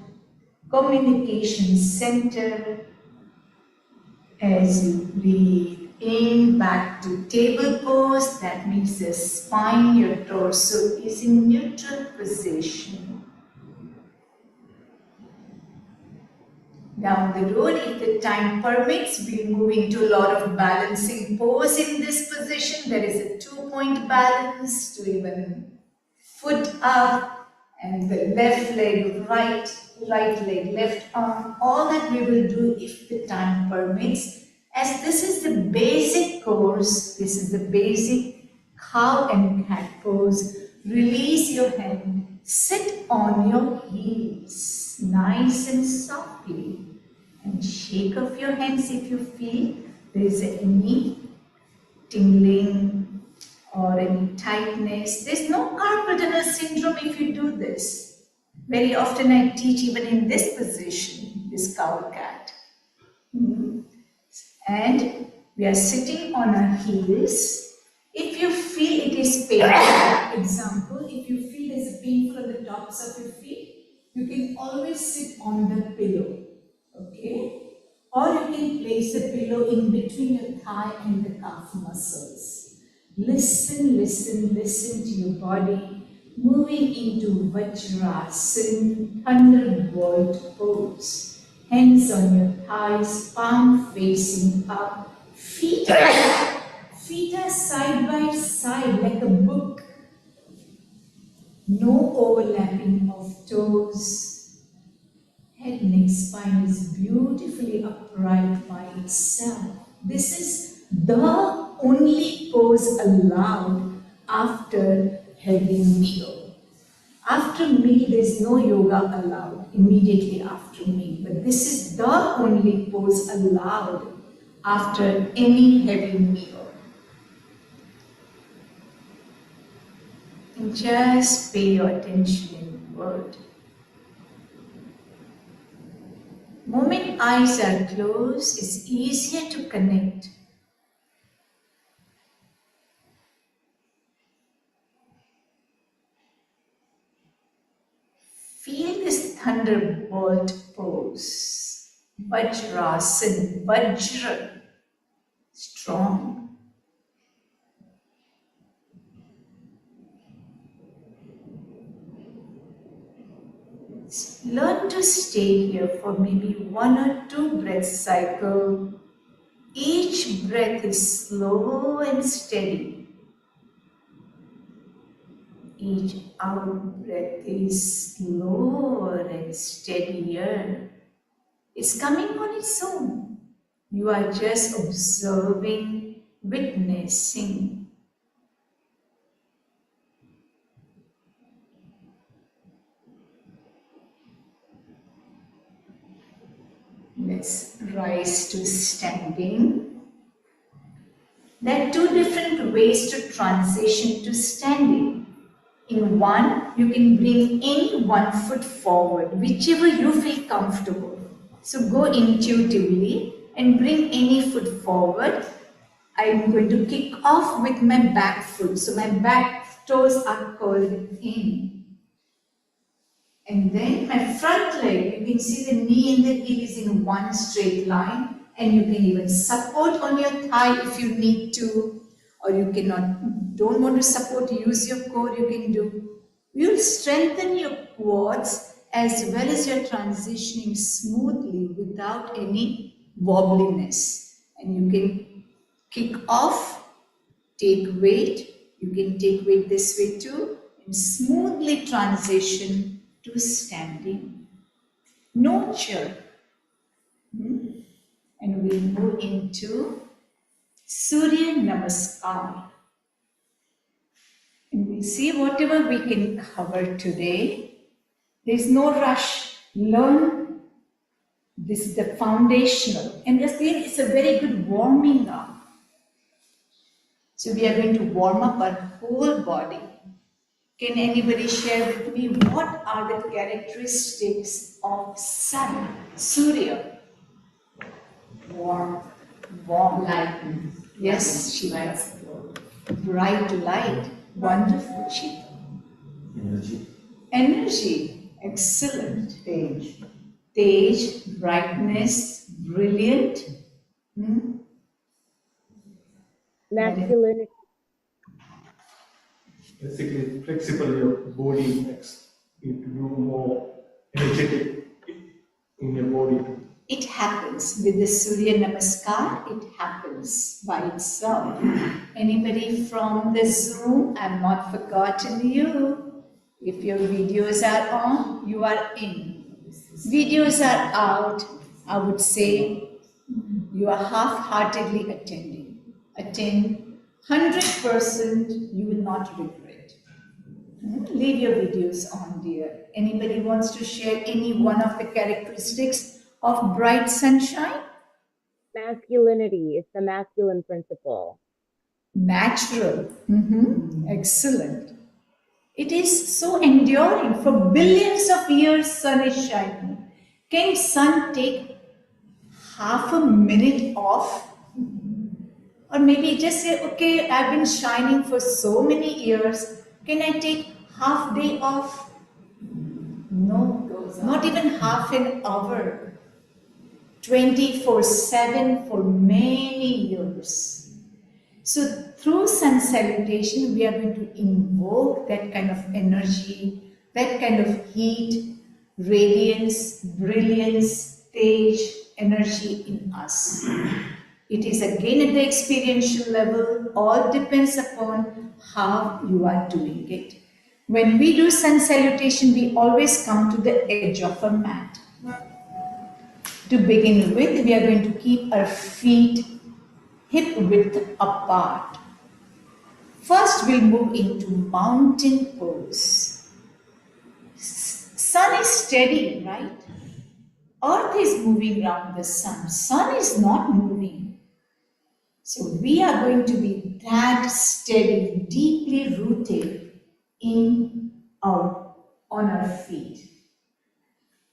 communication center. As you breathe in, back to table pose, that means the spine, your torso is in neutral position. Down the road, if the time permits, we'll move into a lot of balancing pose in this position. There is a 2-point balance to even foot up and the left leg right leg left arm. All that we will do if the time permits. As this is the basic course, this is the basic cow and cat pose. Release your hand, sit on your heels, nice and softly, and shake off your hands if you feel there is any tingling or any tightness. There's no carpal tunnel syndrome if you do this. Very often I teach even in this position, this cow cat. And we are sitting on our heels. If you feel it is painful, example, if you feel there's a pain from the tops of your feet, you can always sit on the pillow, okay? Or you can place a pillow in between your thigh and the calf muscles. Listen, listen, listen to your body moving into Vajrasana, thunderbolt pose. Hands on your thighs, palm facing up, feet are side by side like a book. No overlapping of toes. Head, neck, spine is beautifully upright by itself. This is the only pose allowed after heavy meal. After meal, there is no yoga allowed immediately after meal, but this is the only pose allowed after any heavy meal. And just pay your attention in the word. Moment eyes are closed, it's easier to connect. Feel this thunderbolt pose. Vajrasan, Vajra, strong. Learn to stay here for maybe 1 or 2 breath cycle. Each breath is slow and steady. Each out breath is slower and steadier. It's coming on its own. You are just observing, witnessing. Let's rise to standing. There are 2 different ways to transition to standing. In one, you can bring any 1 foot forward, whichever you feel comfortable. So go intuitively and bring any foot forward. I'm going to kick off with my back foot. So my back toes are curled in. And then my front leg, you can see the knee and the heel is in one straight line. And you can even support on your thigh if you need to. Or you don't want to support, use your core, you can do. You'll strengthen your quads as well as you're transitioning smoothly without any wobbliness. And you can kick off, take weight. You can take weight this way too. And smoothly transition to standing. No jerk. And we'll move into Surya Namaskar. And we'll see whatever we can cover today. There's no rush. Learn. This is the foundational. And again, it's a very good warming up. So we are going to warm up our whole body. Can anybody share with me what are the characteristics of sun, Surya? Warm, light. Yes, she likes bright light. Wonderful, she. Energy. Excellent. Tej, brightness, brilliant. Masculinity. Basically, flexible your body makes you more energetic in your body. It happens with the Surya Namaskar, it happens by itself. Anybody from the Zoom? I've not forgotten you. If your videos are on, you are in. Videos are out, I would say you are half-heartedly attending. Attend 100%, you will not regret. Leave your videos on, dear. Anybody wants to share any one of the characteristics of bright sunshine? Masculinity is the masculine principle. Natural. Excellent. It is so enduring. For billions of years, sun is shining. Can sun take half a minute off? Or maybe just say, okay, I've been shining for so many years. Can I take half day off? No, not even half an hour. 24/7 for many years. So through sun salutation, we are going to invoke that kind of energy, that kind of heat, radiance, brilliance, tej, energy in us. It is again at the experiential level, all depends upon how you are doing it. When we do sun salutation, we always come to the edge of a mat. To begin with, we are going to keep our feet hip width apart. First, we'll move into mountain pose. Sun is steady, right? Earth is moving around the sun. Sun is not moving. So we are going to be that steady, deeply rooted on our feet.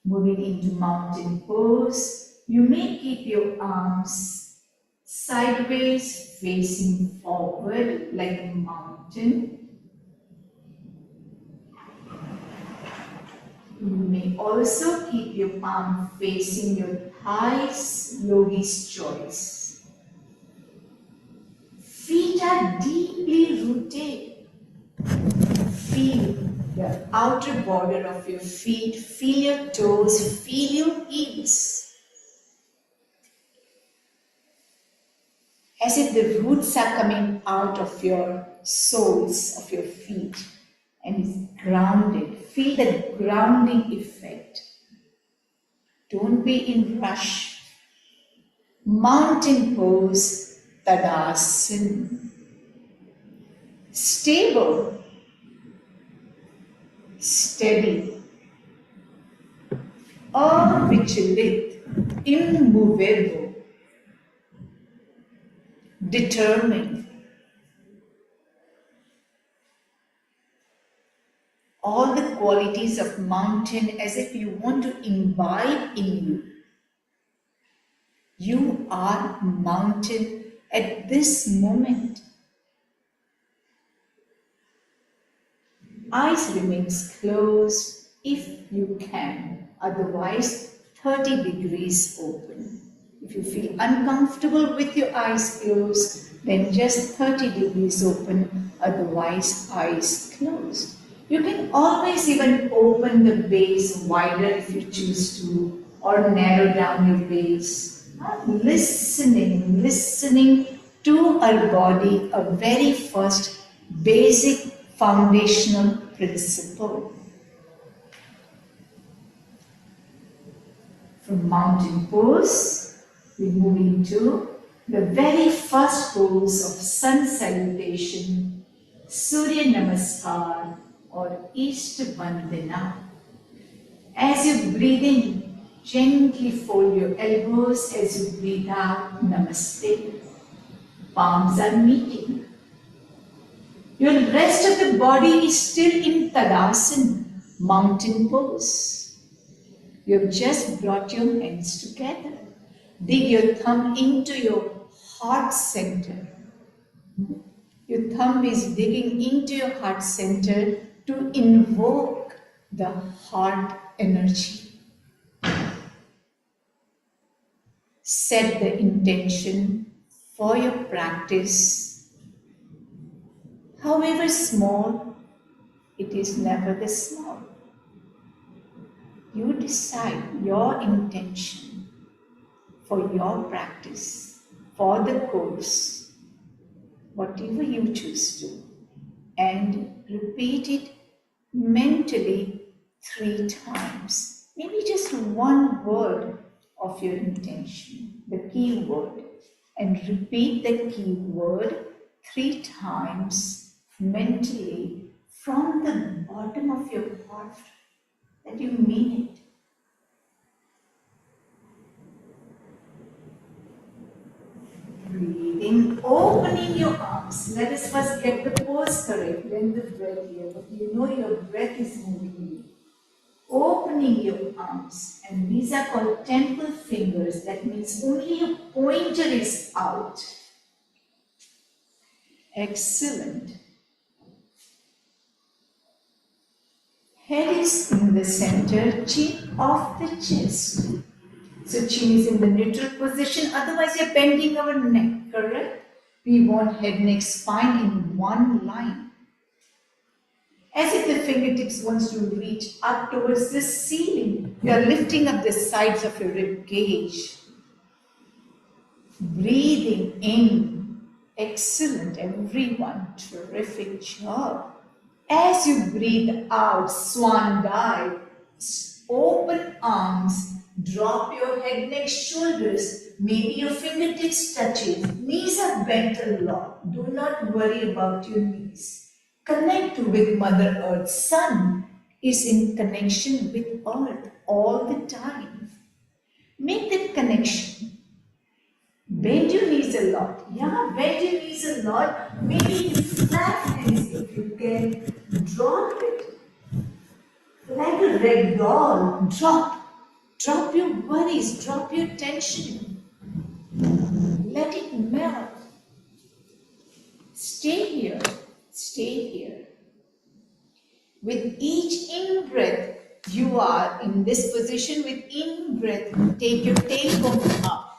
Moving into mountain pose, you may keep your arms sideways, facing forward like a mountain. You may also keep your palm facing your thighs, yogi's choice. Feet are deeply rooted. Feel the outer border of your feet, feel your toes, feel your heels. As if the roots are coming out of your soles of your feet and is grounded. Feel the grounding effect. Don't be in rush. Mountain pose, Tadasana. Stable, steady, avichalit, immovable, determined. All the qualities of mountain as if you want to imbibe in you. You are mountain at this moment. Eyes remains closed if you can, otherwise 30 degrees open. If you feel uncomfortable with your eyes closed, then just 30 degrees open, otherwise eyes closed. You can always even open the base wider if you choose to, or narrow down your base. Listening to our body, a very first basic foundational principle. From mountain pose, we move into the very first pose of sun salutation, Surya Namaskar or East Vandana. As you breathe in, gently fold your elbows. As you breathe out, Namaste. Palms are meeting. Your rest of the body is still in Tadasana, mountain pose. You've just brought your hands together. Dig your thumb into your heart center. Your thumb is digging into your heart center to invoke the heart energy. Set the intention for your practice. However small, it is never the small. You decide your intention for your practice, for the course, whatever you choose to, and repeat it mentally 3 times. Maybe just one word of your intention, the key word, and repeat the key word 3 times mentally from the bottom of your heart that you mean it. Breathing, opening your arms. Let us first get the pose correct, then the breath here. But you know your breath is moving you. Opening your arms, and these are called temple fingers. That means only your pointer is out. Excellent. Head is in the center, chin off the chest. So chin is in the neutral position, otherwise you're bending our neck, correct? We want head, neck, spine in one line. As if the fingertips wants to reach up towards the ceiling. You are lifting up the sides of your rib cage. Breathing in. Excellent, everyone. Terrific job. As you breathe out, swan dive, open arms, Drop your head, neck, shoulders. Maybe your fingertips touches. Knees are bent a lot. Do not worry about your knees. Connect with Mother Earth. Sun is in connection with Earth all the time. Make that connection. Bend your knees a lot. Yeah, bend your knees a lot. Maybe flat hands if you can. Drop it. Like a rag doll. Drop. Drop your worries. Drop your tension. Let it melt. Stay here. Stay here. With each in-breath, you are in this position. With in-breath, take your tailbone up.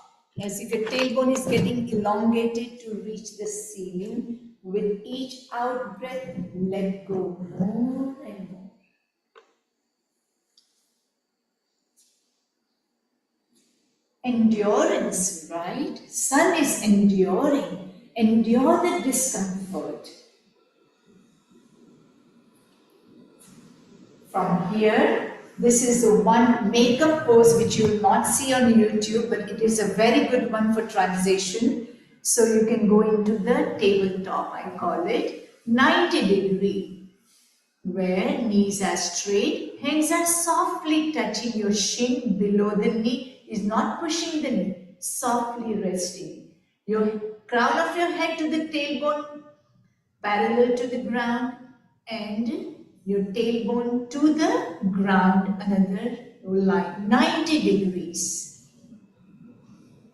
As if your tailbone is getting elongated to reach the ceiling. With each out-breath, let go more and more. Endurance, right? Sun is enduring. Endure the discomfort. From here, this is the one makeup pose which you will not see on YouTube, but it is a very good one for transition. So you can go into the tabletop, I call it 90-degree, where knees are straight, hands are softly touching your shin below the knee, is not pushing the knee, softly resting. Your crown of your head to the tailbone parallel to the ground, and your tailbone to the ground, another line, 90 degrees.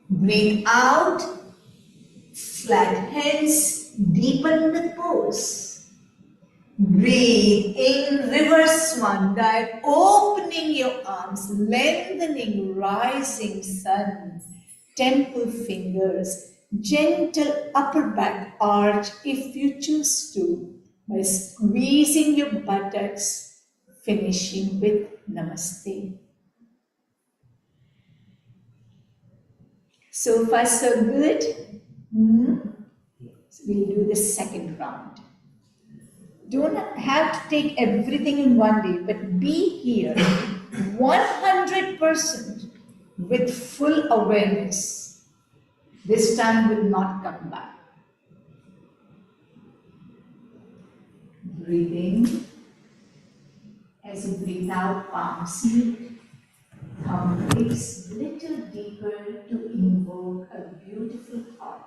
Breathe out, flat hands, deepen the pose. Breathe in, reverse swan dive, opening your arms, lengthening, rising sun, temple fingers, gentle upper back arch if you choose to, by squeezing your buttocks, finishing with namaste. So far so good. So we'll do the second round. Don't have to take everything in one day, but be here 100% with full awareness. This time will not come back. Breathe in. As you breathe out, palms meet. Thumb digs little deeper to invoke a beautiful heart.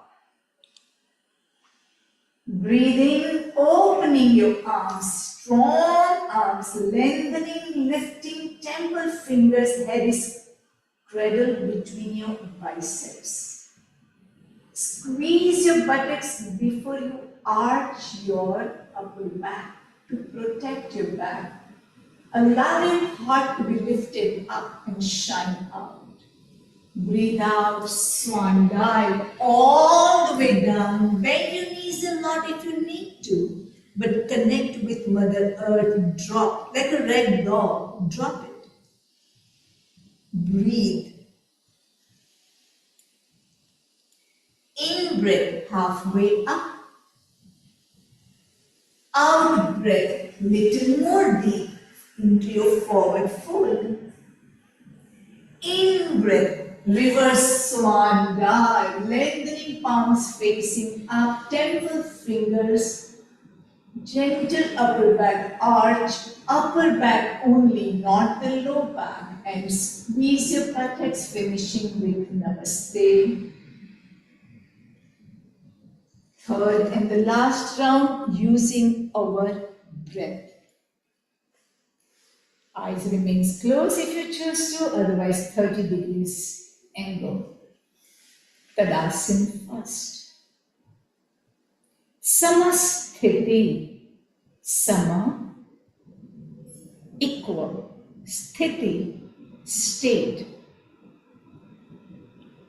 Breathe in, opening your arms, strong arms, lengthening, lifting, temple fingers, head is cradled between your biceps. Squeeze your buttocks before you arch your upper back to protect your back. Allow your heart to be lifted up and shine out. Breathe out, swan dive all the way down. Bend your knees a lot if you need to, but connect with Mother Earth. Drop like a rag doll. Drop it. Breathe. In breath, halfway up. Out breath, little more deep into your forward fold. In breath. Reverse swan dive, lengthening palms facing up, temple fingers, gentle upper back arch, upper back only, not the low back, and squeeze your buttocks, finishing with namaste. Third and the last round, using our breath. Eyes remains closed if you choose to, otherwise 30 degrees angle. Tadasana first. Samasthiti. Sama, equal. Sthiti, state.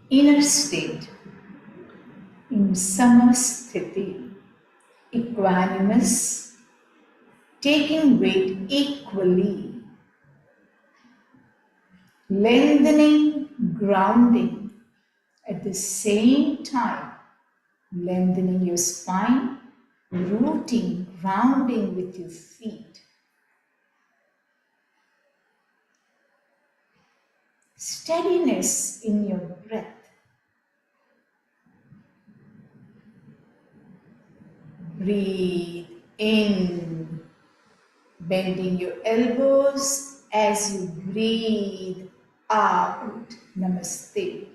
Inner state. In samasthiti, equanimous, taking weight equally. Lengthening, grounding. At the same time, lengthening your spine, rooting, grounding with your feet. steadiness in your breath. Breathe in, bending your elbows as you breathe out. Namaste.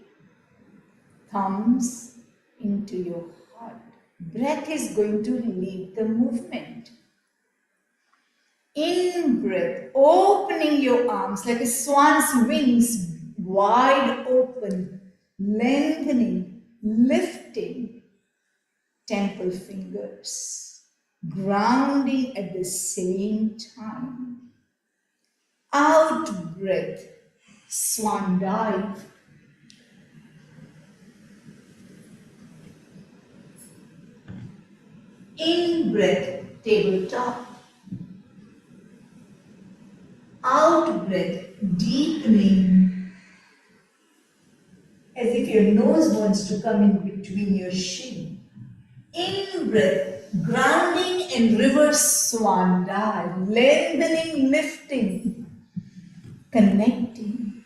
Thumbs into your heart. Breath is going to lead the movement. In breath, opening your arms like a swan's wings, wide open, lengthening, lifting, temple fingers, grounding at the same time. Out breath, swan dive. In breath, tabletop. Out breath, deepening, as if your nose wants to come in between your shin. In breath, grounding and reverse swan dive, lengthening, lifting, connecting.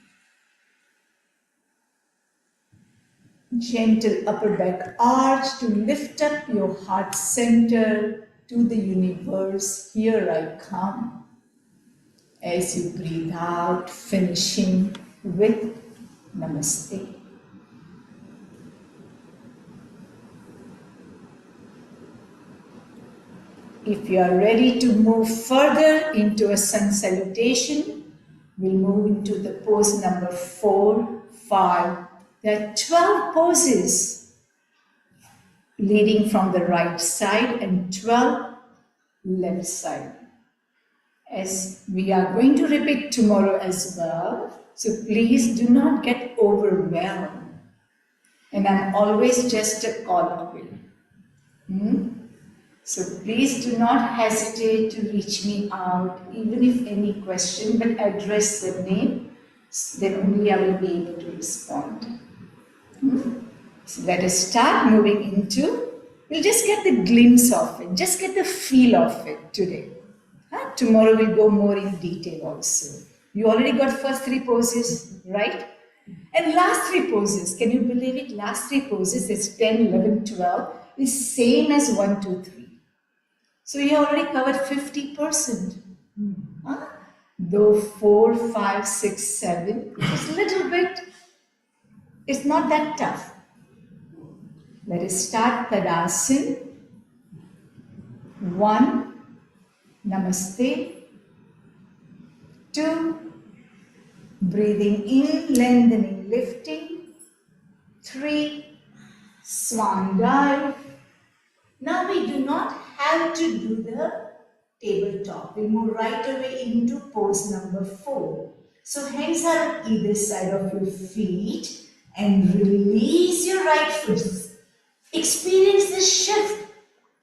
Gentle upper back arch to lift up your heart center to the universe. Here I come. As you breathe out, finishing with Namaste. If you are ready to move further into a sun salutation, we'll move into the pose number 4, 5. There are 12 poses leading from the right side and 12 left side. As we are going to repeat tomorrow as well, so please do not get overwhelmed. And I'm always just a call away. So please do not hesitate to reach me out, even if any question, but address the name, then only I will be able to respond. So let us start moving into, we'll just get the glimpse of it, just get the feel of it today. Tomorrow we'll go more in detail also. You already got first 3 poses, right? And last 3 poses, can you believe it? Last 3 poses, that's 10, 11, 12, is same as 1, 2, 3. So you already covered 50%. Though 4, 5, 6, 7, it's a little bit, it's not that tough. Let us start Tadasana. 1, Namaste. 2, breathing in, lengthening, lifting. 3, swan dive. Now we do not have to do the tabletop. We move right away into pose number 4. So hands are on either side of your feet and release your right foot. Experience the shift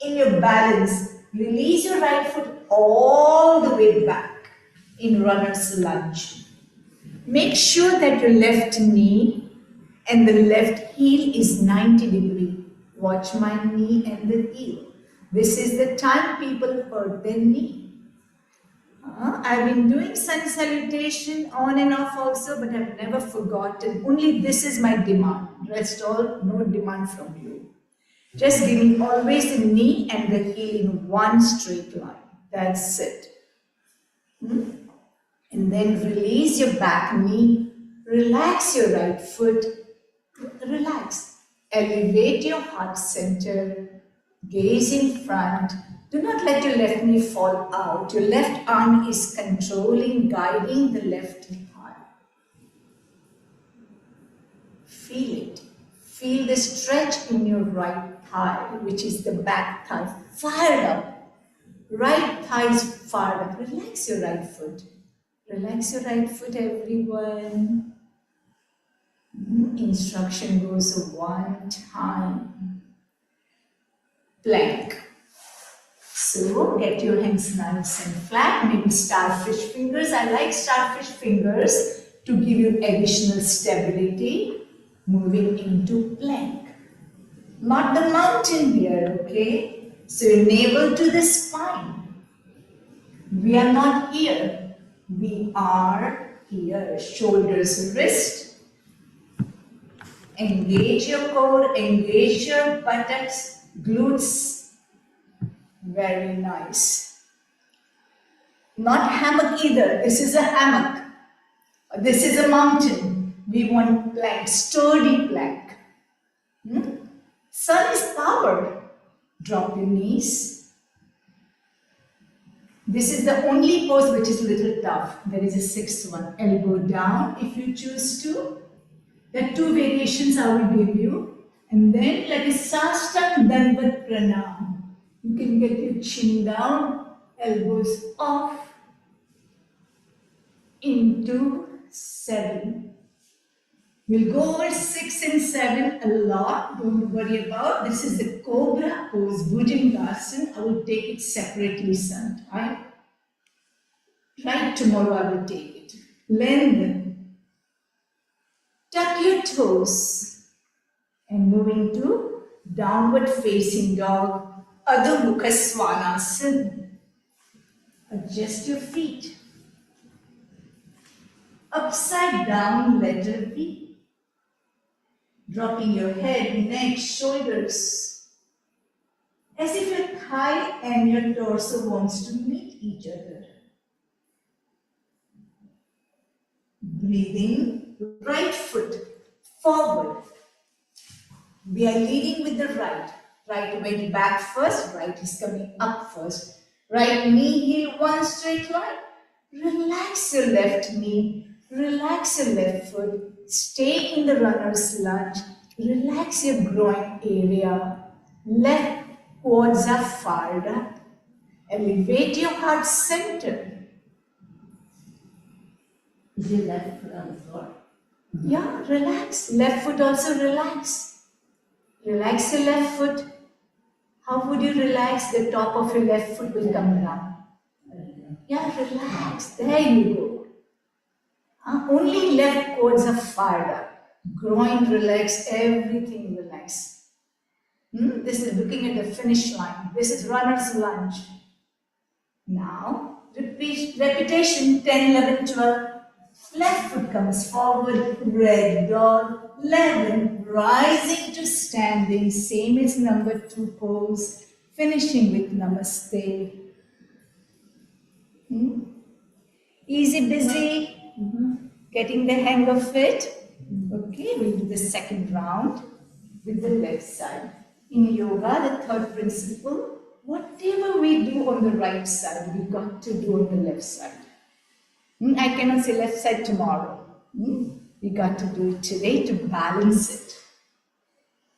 in your balance. Release your right foot all the way back in runner's lunge. Make sure that your left knee and the left heel is 90 degrees. Watch my knee and the heel. This is the time people hurt their knee. I've been doing sun salutation on and off also, but I've never forgotten. Only this is my demand. Rest all, no demand from you. Just give me always the knee and the heel in one straight line. That's it. And then release your back knee. Relax your right foot. Relax. Elevate your heart center. Gaze in front. Do not let your left knee fall out. Your left arm is controlling, guiding the left thigh. Feel it. Feel the stretch in your right thigh, which is the back thigh, fired up. Right thigh is fired up. Relax your right foot. Relax your right foot, everyone. Instruction goes 1 time. Plank. So get your hands nice and flat, maybe starfish fingers. I like starfish fingers to give you additional stability. Moving into plank. Not the mountain here, okay? So your navel to the spine. We are not here. We are Here, shoulders, wrist. Engage your core, engage your buttocks, glutes. Very nice. Not hammock either. This is a hammock. This is a mountain. We want plank, sturdy plank. Sun is power. Drop your knees. This is the only pose which is a little tough. There is a sixth one. Elbow down if you choose to. There are two variations I will give you. And then like a Sastang Dandavat Pranam. You can get your chin down, elbows off, into 7. We'll go over 6 and 7 a lot. Don't worry about. This is the Cobra pose, Bhujangasana. I will take it separately sometime. Right tomorrow I will take it. Lengthen. Tuck your toes. And move into downward facing dog, Adho Mukha Svanasana. Adjust your feet. Upside down letter V. Dropping your head, neck, shoulders. As if your thigh and your torso wants to meet each other. Breathing, right foot forward. We are leading with the right. Right went back first, right is coming up first. Right knee, heel, one straight line. Relax your left knee, relax your left foot. Stay in the runner's lunge. Relax your groin area. Left quads are fired up. Elevate your heart center. Is your left foot on the floor? Yeah, relax. Left foot also relax. Relax your left foot. How would you relax? The top of your left foot will come down. Yeah, relax. There you go. Only left quads are fired up. Groin relax, everything relax. This is looking at the finish line. This is runner's lunge. Now, repetition 10, 11, 12. Left foot comes forward, red dog, 11, rising to standing, same as number 2 pose, finishing with namaste. Easy, busy, getting the hang of it. Okay, we'll do the second round with the left side. In yoga, the third principle, whatever we do on the right side, we got to do on the left side. I cannot say left side tomorrow. We got to do it today to balance it.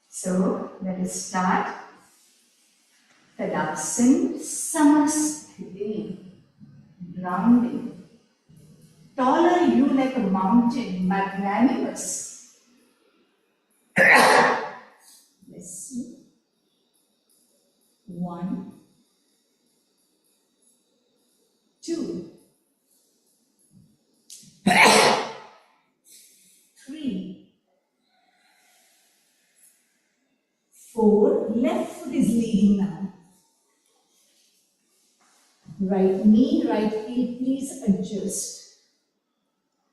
So let us start. Tadasana Samasthiti. Grounding. Taller you like a mountain, magnanimous. Let's see. 1, 2. 3, 4, left foot is leading now. Right knee, right heel, please adjust.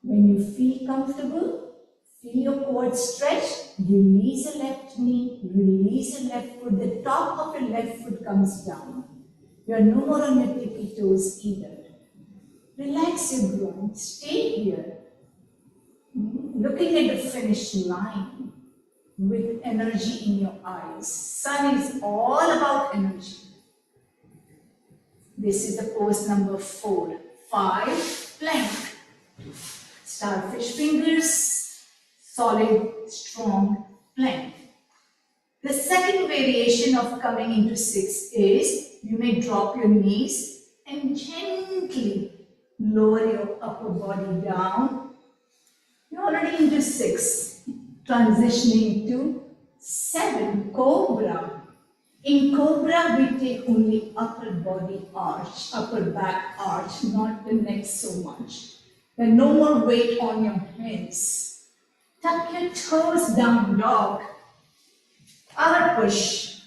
When you feel comfortable, feel your quads stretch, release the left knee, release the left foot, the top of your left foot comes down. You are no more on your tippy toes either. Relax your groin, stay here. Looking at the finish line with energy in your eyes. Sun is all about energy. This is the pose number 4. 5, plank. Starfish fingers, solid, strong plank. The second variation of coming into 6 is you may drop your knees and gently lower your upper body down. You're already into 6, transitioning to 7, Cobra. In Cobra, we take only upper body arch, upper back arch, not the neck so much. There's no more weight on your hands. Tuck your toes down, dog. Other push.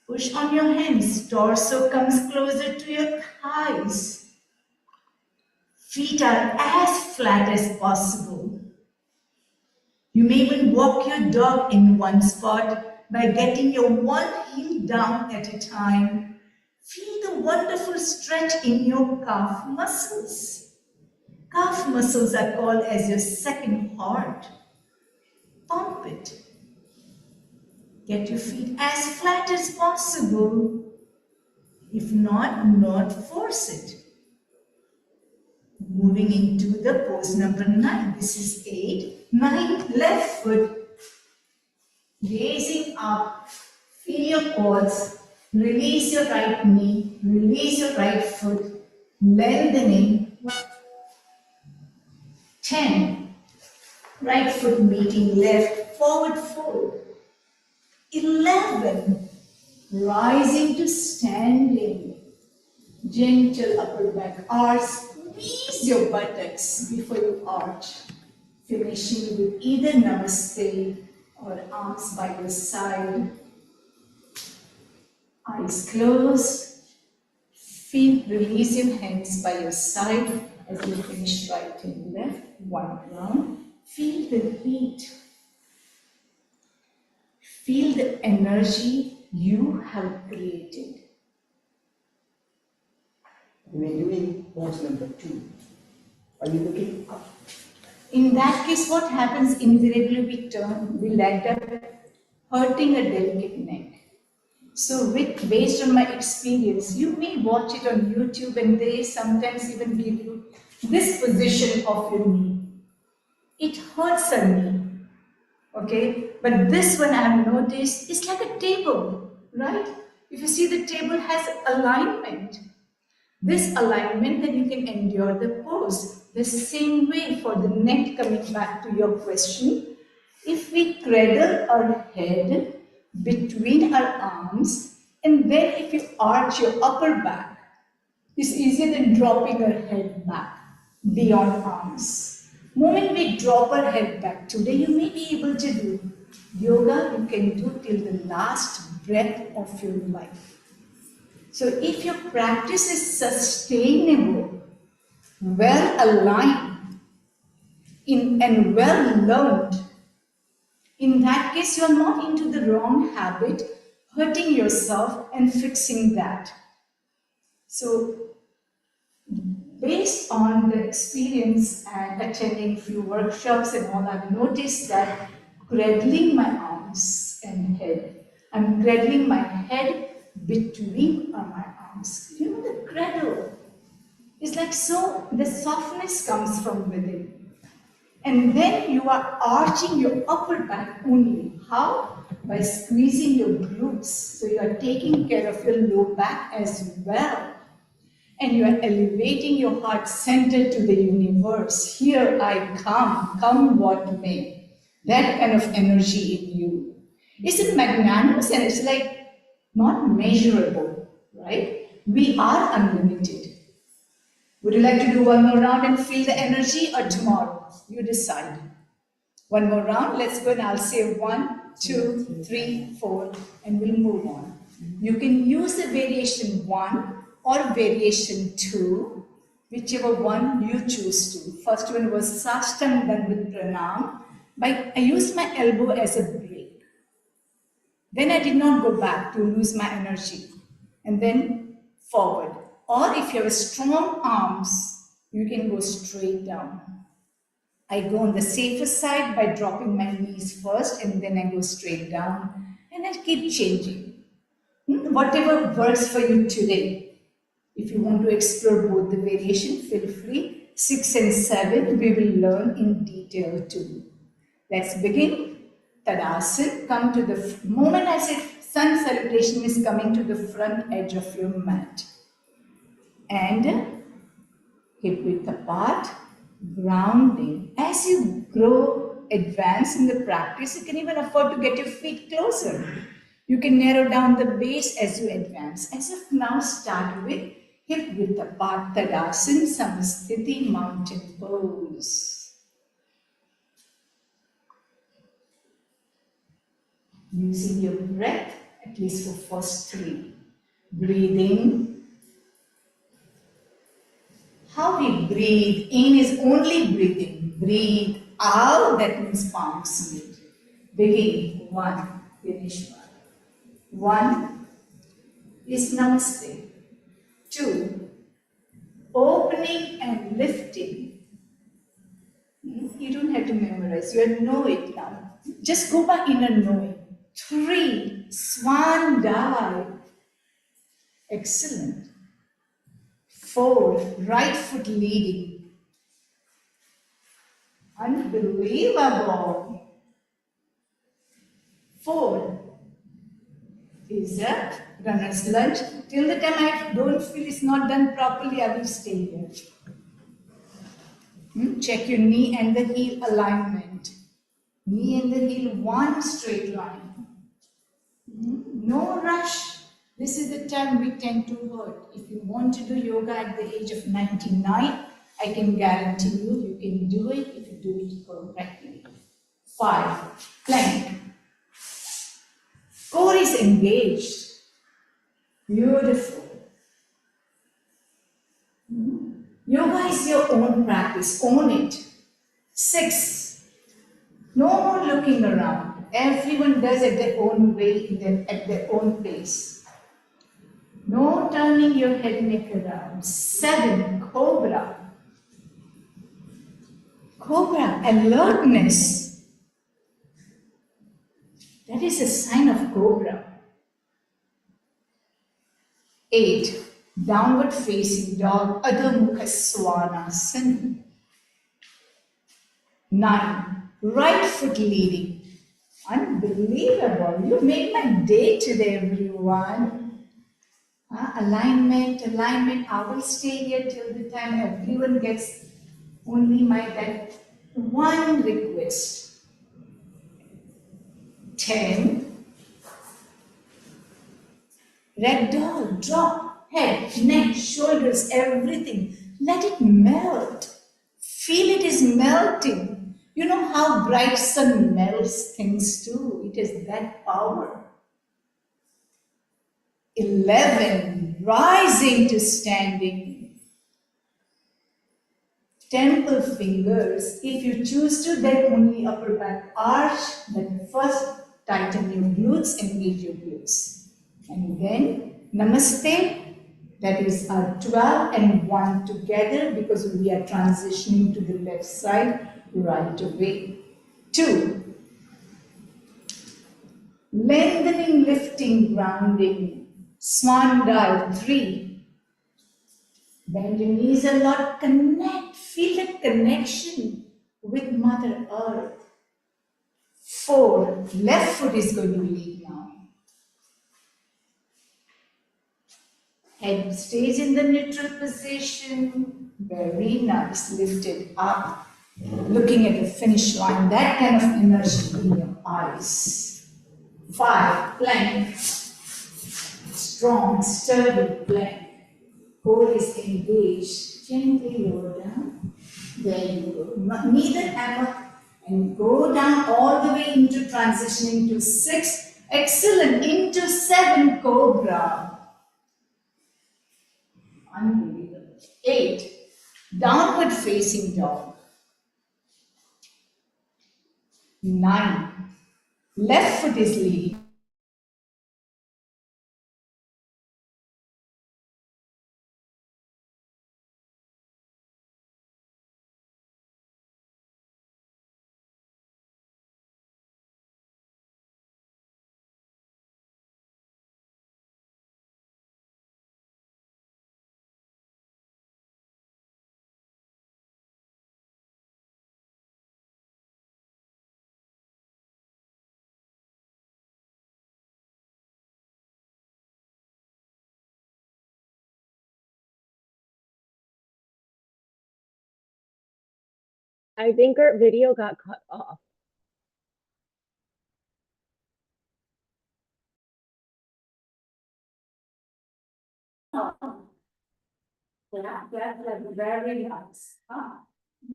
Push on your hands. Torso comes closer to your thighs. Feet are as flat as possible. You may even walk your dog in one spot by getting your one heel down at a time. Feel the wonderful stretch in your calf muscles. Calf muscles are called as your second heart. Pump it. Get your feet as flat as possible. If not, not force it. Moving into the pose number 9. This is 8. 9, left foot. Gazing up. Feel your quads. Release your right knee. Release your right foot. Lengthening. 10. Right foot meeting left. Forward fold. 11. Rising to standing. Gentle upper back arch. Squeeze your buttocks before you arch. Finishing with either namaste or arms by your side. Eyes closed. Feel, release your hands by your side as you finish right and left. One round. Feel the heat. Feel the energy you have created. When doing pose number 2, are you looking up? In that case, what happens invariably we'll end up hurting a delicate neck. So based on my experience, you may watch it on YouTube and they sometimes even give you this position of your knee. It hurts a knee, okay? But this one I have noticed is like a table, right? If you see the table has alignment. This alignment, then you can endure the pose. The same way for the neck, coming back to your question, if we cradle our head between our arms and then if you arch your upper back, it's easier than dropping our head back beyond arms. Moment we drop our head back, today you may be able to do yoga, you can do till the last breath of your life. So if your practice is sustainable, well aligned, and well learned, in that case you are not into the wrong habit, hurting yourself and fixing that. So based on the experience and attending few workshops and all, I've noticed that cradling my arms and head, I'm cradling my head between my arms. You know the cradle? It's like so, the softness comes from within. And then you are arching your upper back only. How? By squeezing your glutes. So you are taking care of your low back as well. And you are elevating your heart center to the universe. Here I come what may. That kind of energy in you. It's magnanimous and it's like not measurable, right? We are unlimited. Would you like to do one more round and feel the energy or tomorrow? You decide. One more round, let's go and I'll say 1, 2, 3, 4 and we'll move on. You can use the variation 1 or variation 2, whichever one you choose to. First one was Sashtang done with pranam. I used my elbow as a break. Then I did not go back to lose my energy. And then forward. Or if you have strong arms, you can go straight down. I go on the safer side by dropping my knees first and then I go straight down. And I keep changing. Whatever works for you today. If you want to explore both the variation, feel free. 6 and 7, we will learn in detail too. Let's begin. Tadasana, come to the moment I said sun salutation is coming to the front edge of your mat. And hip width apart, grounding. As you grow, advance in the practice, you can even afford to get your feet closer. You can narrow down the base as you advance. As of now, start with hip width apart, Tadasana, Samasthiti, mountain pose. Using your breath, at least for first 3. Breathing. How we breathe in is only breathing. Breathe out, that means palms meet. Begin 1, finish 1. 1 is namaste. 2, opening and lifting. You don't have to memorize, you know it now. Just go by inner knowing. 3, swan dive. Excellent. 4, right foot leading. Unbelievable. 4 is a runner's lunge. Till the time I don't feel it's not done properly, I will stay here. Check your knee and the heel alignment. Knee and the heel, one straight line. No rush. This is the time we tend to hurt. If you want to do yoga at the age of 99, I can guarantee you can do it if you do it correctly. 5, plank. Core is engaged. Beautiful. Yoga is your own practice. Own it. 6, no more looking around. Everyone does it their own way, at their own pace. No turning your head neck around. 7, cobra. Cobra, alertness. That is a sign of cobra. 8, downward facing dog, Adho Mukha Svanasana. 9, right foot leading. Unbelievable. You made my day today, everyone. Alignment, alignment. I will stay here till the time everyone gets only that one request. 10, ragdoll, drop, head, neck, shoulders, everything. Let it melt. Feel it is melting. You know how bright sun melts things too. It is that power. 11, rising to standing. Temple fingers. If you choose to, then only upper back arch. Then first tighten your glutes, engage your glutes. And then namaste. That is our 12 and 1 together because we are transitioning to the left side right away. 2, lengthening, lifting, grounding. Swan dive. 3, bend your knees a lot, connect, feel that connection with Mother Earth. 4, left foot is going to lead now. Head stays in the neutral position. Very nice. Lifted up. Looking at the finish line. That kind of energy in your eyes. 5, plank. Strong, sturdy plank. Core is engaged. Gently lower down. There you go. Neither hammer. And go down all the way into transitioning to 6. Excellent. Into 7, cobra. Unbelievable. 8, downward facing dog. 9, left foot is leading. I think our video got cut off. That's very nice.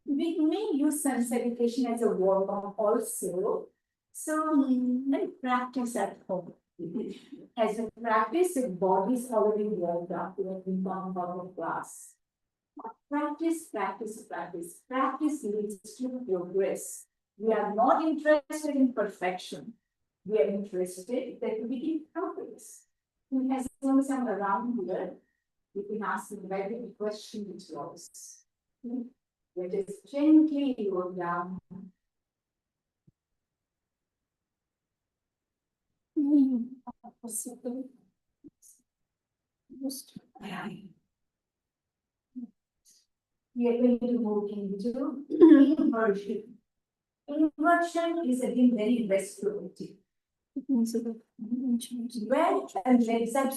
We may use sensification as a warm-up also. So let's practice at home. As we practice, the body is already warmed up when we come out of class. Practice, practice, practice. Practice leads to progress. We are not interested in perfection. We are interested that we can progress. Who has some around here? You can ask them very good question to yours. Let us gently go down. We are going to move into inversion. Inversion is again very restorative. Where a legs are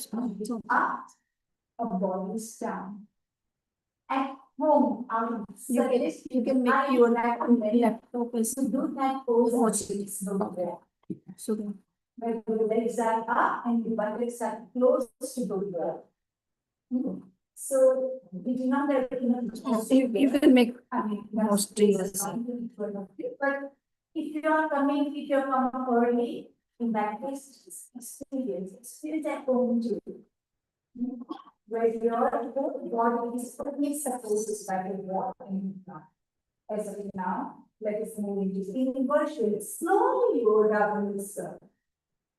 up, a body is down. At home, our you can make your lap open. So do that pose. So where the legs are up and the buttocks are close to the wall. So we do not have you can make more strings. But if you are coming, if you are coming early, in that case, experience at home too. Where your whole body is only supposed by the wall and as of now, let us move into inversion. Slowly go down the circle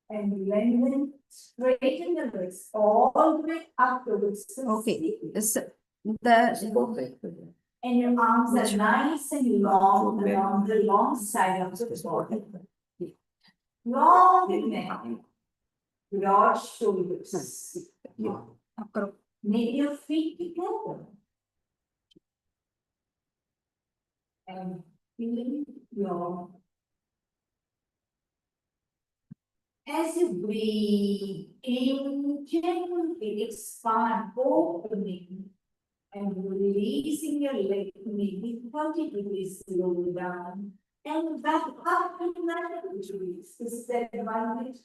and lengthen, straighten the legs all the way upwards. Okay, so and your arms are nice and long along the long side of the body. Long neck, broad shoulders. Make your feet together. And feel your as you breathe in, gently expand, opening and releasing your leg, maybe 30 degrees slow down and back up to 90 degrees. This is the advantage.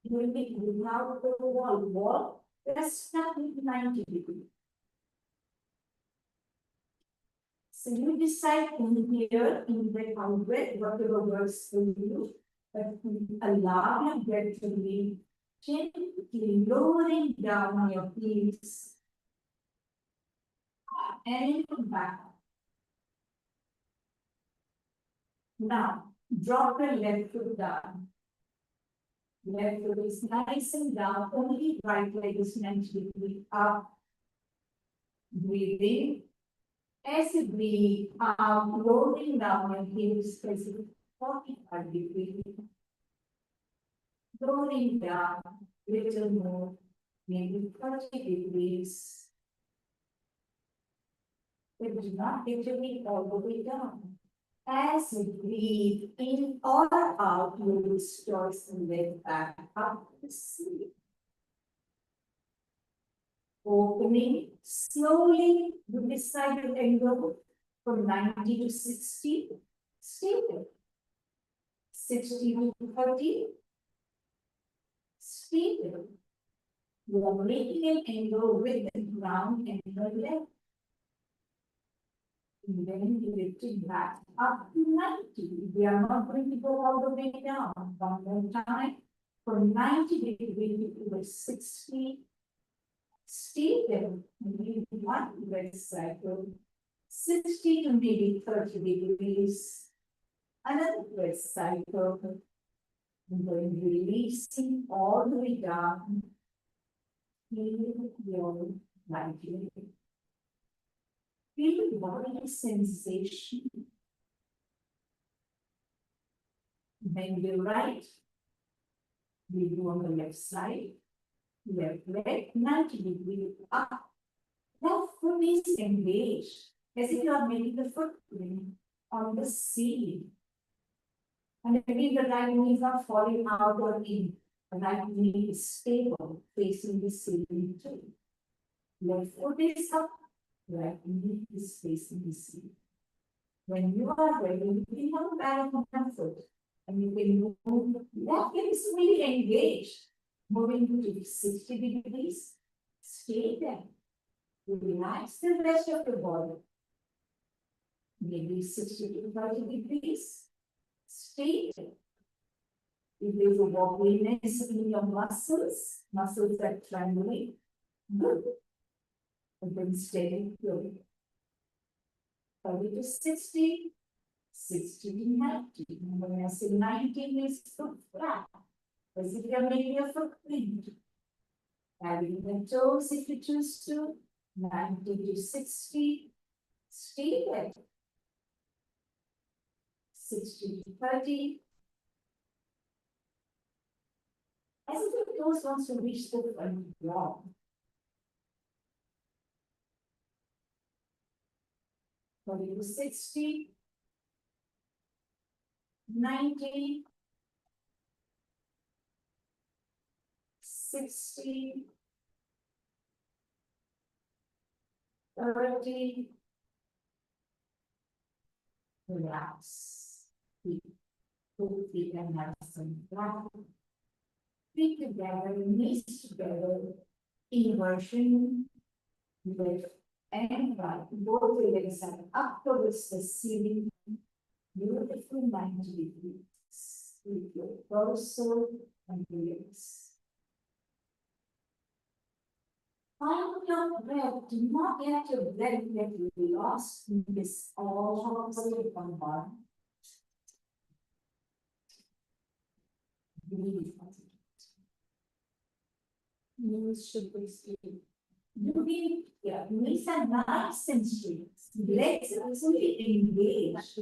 You will be without the wall, rest up with 90 degrees. So you decide in here, in the breath, whatever works for you, but allow your breath to be gently lowering down your heels and back. Now, drop your left foot down. Left foot is nice and down, only right leg is meant to be up. Breathe in. As you breathe out, lowering down your heels, facing 45 degrees. Lowering down, little more, maybe 30 degrees. But do not get your feet all the way down. As you breathe in or out, you will start and then back up to sleep. Opening slowly with this side of angle from 90 to 60. Stay there. 60 to 30. Stay there. You are making an angle with the ground and the left. And then you lift it back up to 90. We are not going to go all the way down. One more time. From 90 degrees to 60. Stay there. Maybe one rest cycle. 60 to maybe 30 degrees. Another rest cycle. And then releasing all the way down. Feel your right leg. Feel the body sensation. Bend your right. We do on the left side. Left leg 90 degrees up. That foot is engaged as if you are making the footprint on the ceiling. And again, the right knee is not falling out or in. The right knee is stable, facing the ceiling too. Left foot is up. Right knee is facing the ceiling. When you are ready, you can have back on that foot. And you can move. That is really engaged. Moving to 60 degrees. Stay there. Relax the rest of the body. Maybe 60 to 30 degrees. Stay there. If there's a wobbliness in your muscles that trembling, good. And then stay good. 30 to 60, 60 to 90. When I say 90 is foot flat, basically I'm making a footprint. Having the toes if you choose to, 90 to 60, stay there. 60 to 30. As if the toes wants to reach the front wall. 30 to 60, 90, 60, 30, relax. Feet, 2 feet and have some flat. Feet together, knees together, inversion, left and right. Both the legs are up towards the ceiling. Beautiful 90 degrees. With your torso and legs. Find your breath. Do not let your breath get lost in this all positive combine. Breathe. Knees should be straight. Moving, yeah, knees are nice and straight. Legs are fully engaged.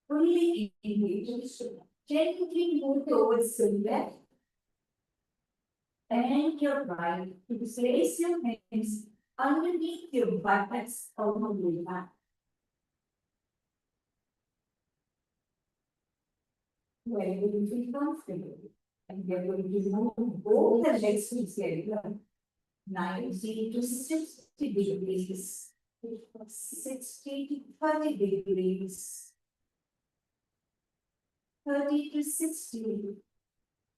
Fully engaged. Gently move towards the left and your right. To place your hands underneath your buttocks all the way back. Where you will feel comfortable. And we are going to move both the legs together. 90 to 60 degrees. 60 to 30 degrees. 30 to 60.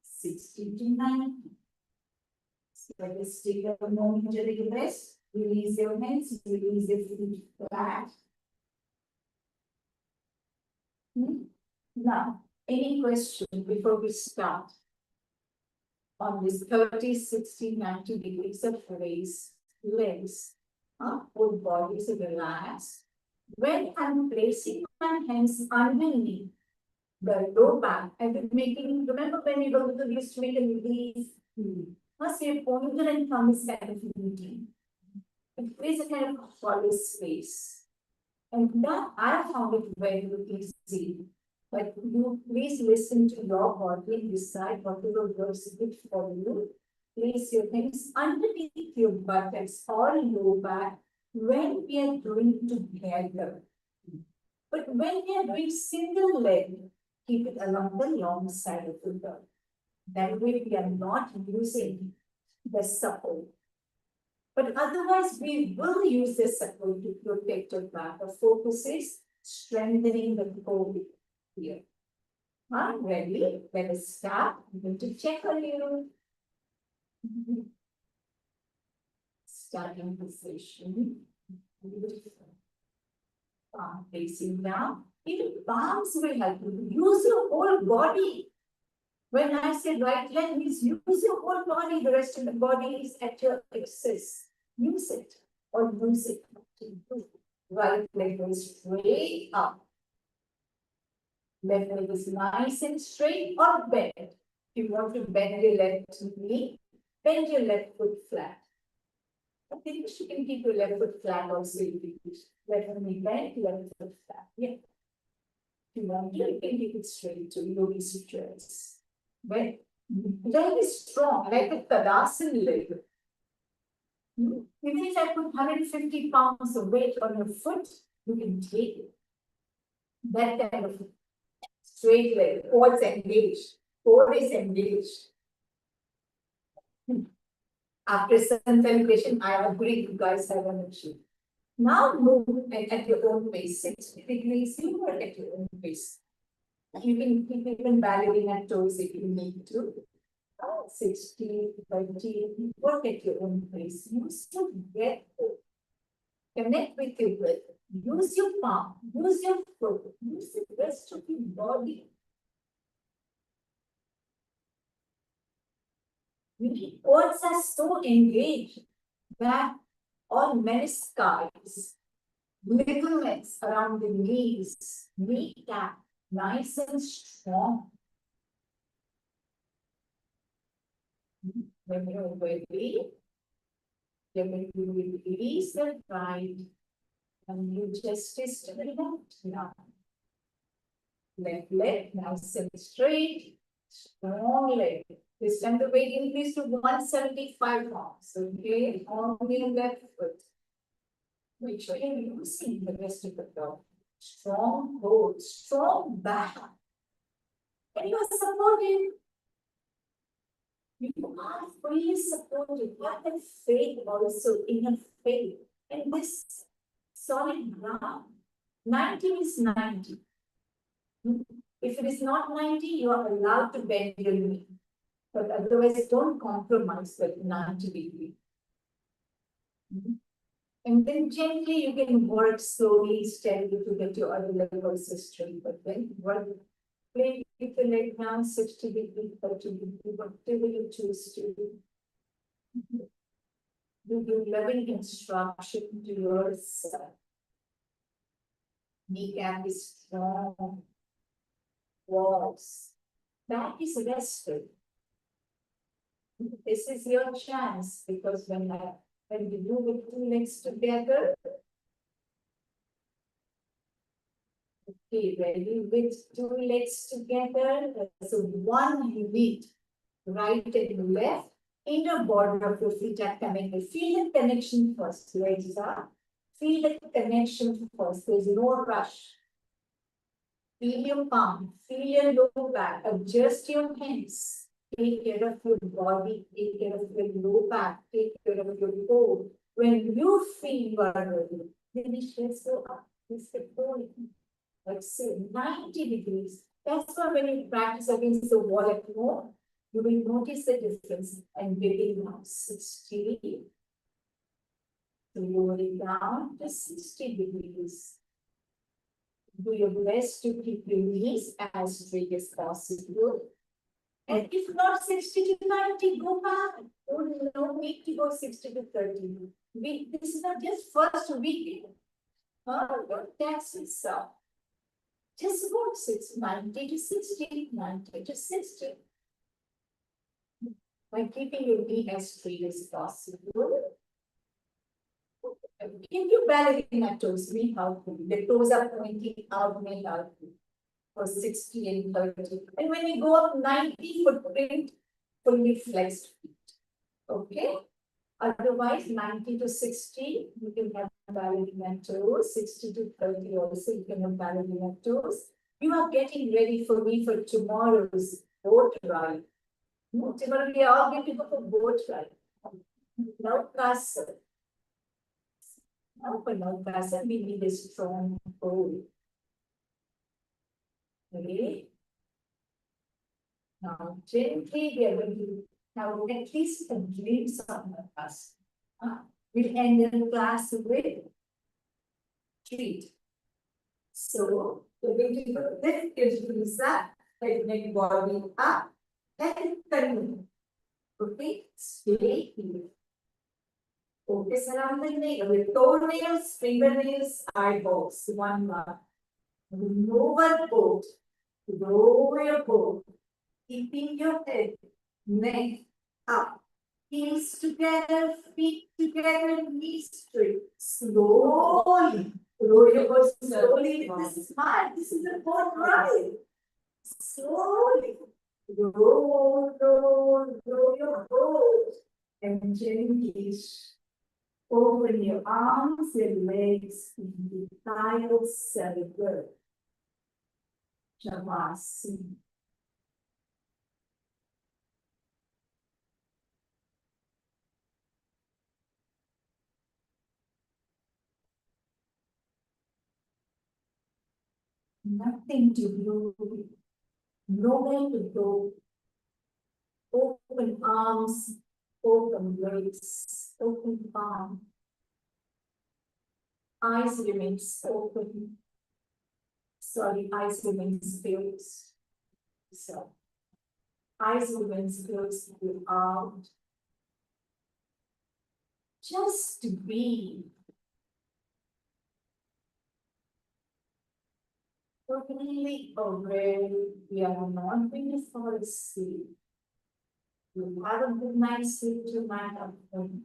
60 to 90. So let us take a momentary rest. Release your hands, release your feet flat. Now, any question before we start? On this 30, 60, 90 degrees of raise, legs, full body is relaxed. When I'm placing my hands underneath the low back, I'm making, remember when you used to make a release? First, your pointer and thumb is kind of meeting. It creates a kind of hollow space. And that I found it very easy. But you please listen to your body and decide whatever works good for you. Place your hands underneath your buttocks or low back when we are doing together. But when we are doing single leg, keep it along the long side of the body. That way we are not using the support. But otherwise, we will use the support to protect your back. The focus is strengthening the core here. Ready? Let us start. I'm going to check on you. Starting position. Palm facing down. Even palms will help you. Use your whole body. When I say right leg means use your whole body. The rest of the body is at your excess. Use it or use it. Right leg goes straight up. Left leg is nice and straight or bend. If you want to bend your left knee, bend your left foot flat. I think you can keep your left foot flat also. Left knee bend, left foot flat. Yeah. If you want to, you can keep it straight to yogi stretch. But leg is strong, like a Tadasana leg. Even if I put 150 pounds of weight on your foot, you can take it. That kind of straight leg, quads engaged, core is engaged. After some celebration, I agree you guys have an issue. Now move at your own pace, 60 degrees, you work at your own pace. You can keep even ballerina toes if you need to. 60, 30, work at your own pace. You still get connect with your breath. Use your palm, use your foot, use the rest of your body. The quads are so engaged that on many skies, ligaments around the knees, kneecap, nice and strong. When you're ready, you're going to release the right and you just twist to the left now. Left leg, nice and straight, strong leg. This time the weight increase to 175 pounds. Okay, on the left foot. Make sure you're using the rest of the dog. Strong hold, strong back. And you are supported. You are fully supported. You have that faith also, inner faith. And this solid ground. 90 is 90. If it is not 90, you are allowed to bend your knee. But otherwise, don't compromise with 90 degree. And then gently you can work slowly, steadily to get your other level system. But then work, play with the leg down 60 degree, 30 degree, whatever you choose to do. You give loving instruction to yourself. Kneecap is strong. Walls. Back is rested. This is your chance because when you do with two legs together, okay, ready with two legs together, so one you need right and left, inner border of your feet are connected. Feel the connection first, legs up. Feel the connection first. There's no rush. Feel your palm, feel your lower back, adjust your hands. Take care of your body, take care of your low back, take care of your core. When you feel you are ready, then it shifts go up. It's the point. Let's say 90 degrees. That's why when you practice against the wall at home, you will notice the difference and getting now 60. Lower it down to 60 degrees. Do your best to keep your knees as straight as possible. And if not 60 to 90, go back. Oh, no need to go 60 to 30. This is not just first week. Don't tax yourself. Just go 90 to 60, 90 to 60. By keeping your knee as straight as possible. Keep your ballerina toes, may help you. The toes are pointing out, may help you. For 60 and 30. And when you go up 90 footprint, fully flexed feet. Okay? Otherwise, 90 to 60, you can have ballerina toes. 60 to 30 also, you can have ballerina toes. You are getting ready for me for tomorrow's boat ride. Tomorrow we are all going to go for boat ride. Now, castle. Now, for now, castle, we need a strong hold. Okay. Now, gently, we are going to have at least a glimpse of the class. We'll end the class with treat. So, we're going to go this is that, make body up and continue. Okay, stay here. Focus around the nail, with toenails, fingernails, eyeballs, one mark. Lower both, lower your both. Keeping your head, neck up, heels together, feet together, knees straight. Slowly, roll your boat slowly with a smile. This is a boat ride. Slowly, roll your boat. And gently open your arms and legs in the tiled circle. Shavasana. Nothing to do, nowhere to go. Open arms, open legs, open palm. Eyes remains open. Sorry, eyes remains closed. So, eyes remains closed throughout. Just breathe. totally aware we are not going to fall asleep. You have a good night's sleep tonight at home.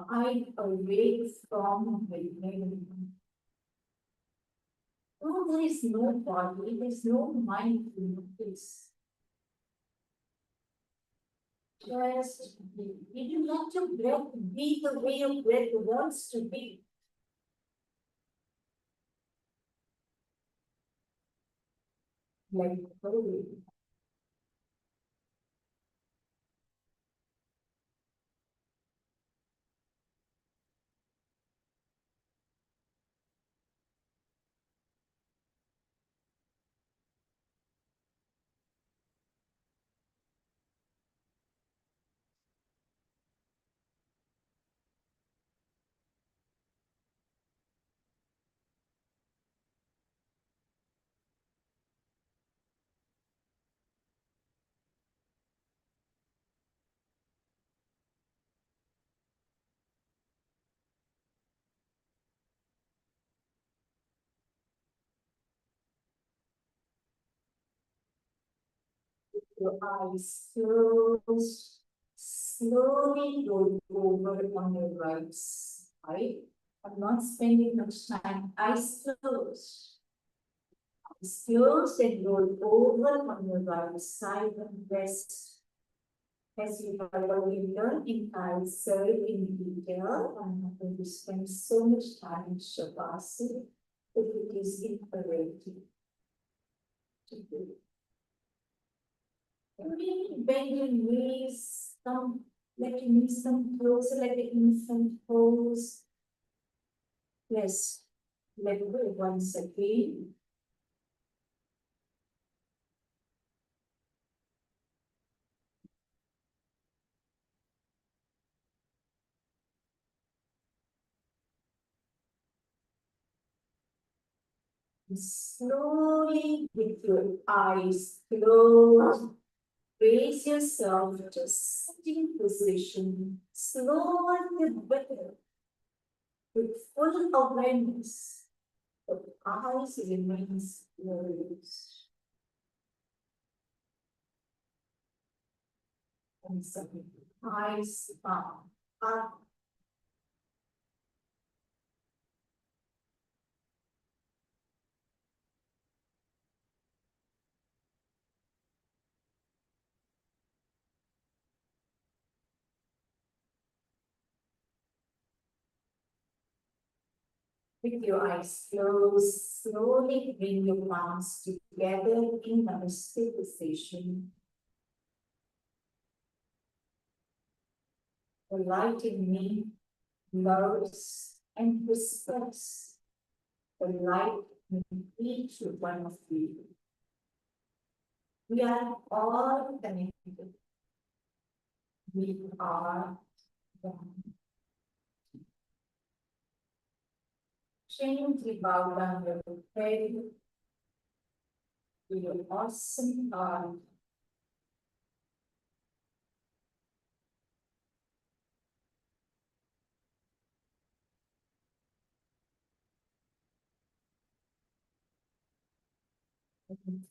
I awake from the dream. Oh, there is no body, there is no mind to notice. Just be. You do let your breath be the way your breath wants to be. Like holy. Your eyes closed, slowly roll over on your right side. I'm not spending much time. Eyes closed. Eyes closed and roll over on your right side and rest. As you have already learned in serve in detail, I'm not going to spend so much time in Shavasana, but it is imperative to do. Really bend your knees, let your knees come closer like the infant pose. Yes, let go once again. Slowly, with your eyes closed, raise yourself to sitting position. Slow and better, with full awareness. The eyes remains closed. And so, eyes up. With your eyes closed, slowly bring your palms together in Namaste position. The light in me loves and respects the light in each one of you. We are all connected. We are one. Gently bow down your head to your awesome heart.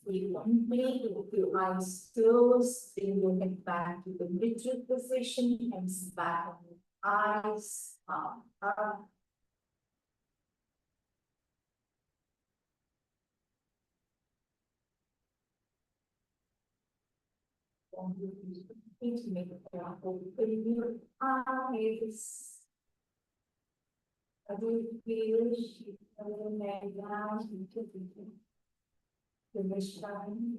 Feel complete with your eyes closed, bring your head back to the middle position, hands back on your eyes, up. Please make a open your eyes. I will feel the neck down into the spine.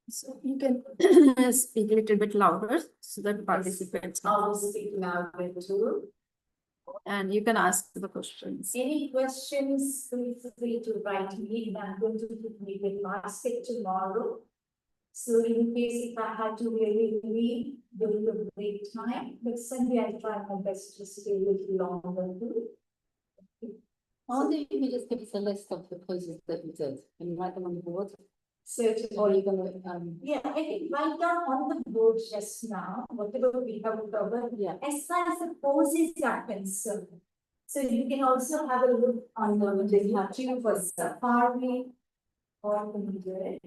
So you can speak a little bit louder so that participants I will speak louder too. and you can ask the questions. Any questions, feel free to write me. I'm going to make a basket tomorrow. So in case if I had to really leave during the break time, but Sunday I'll try my best to stay a little longer too. Why don't you just give us a list of the poses that you did and write them on the board? Certainly. Or you're gonna, Yeah, I think write down on the board just now, whatever we have covered. Yeah. As far as the poses are concerned, So you can also have a look on the YouTube for Safari or the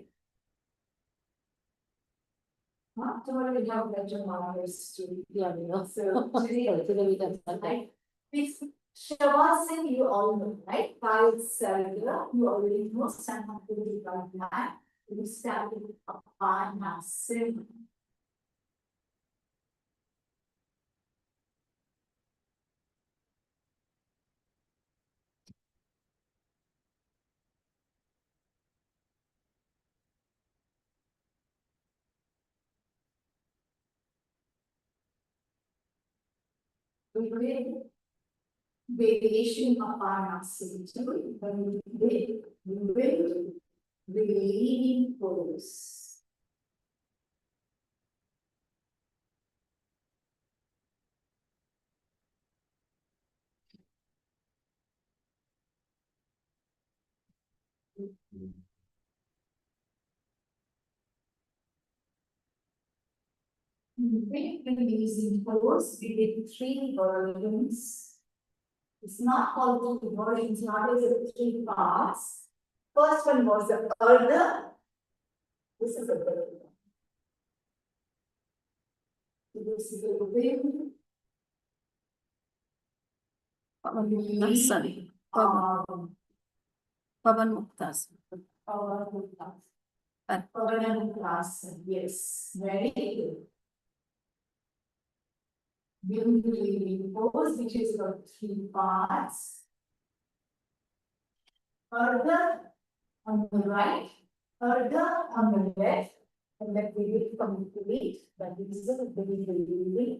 tomorrow we have better markers too. Yeah, we know. So today, Today we can start. right? This Shavasana you all know, right? Kyle circular, you already know some of the like that. We started upon massive. We did variation of our massivity, but we did relieving pose. Releasing pose, we did 3 versions. It's not called 2 versions, not as a 3 parts. First one was the Ardha. This is the third one. This is the wind. Sorry. Pavan Muktas. Yes, very good. Beautifully pose, which is about 3 parts. Ardha on the right, Ardha on the left, and then we will complete, but this is a very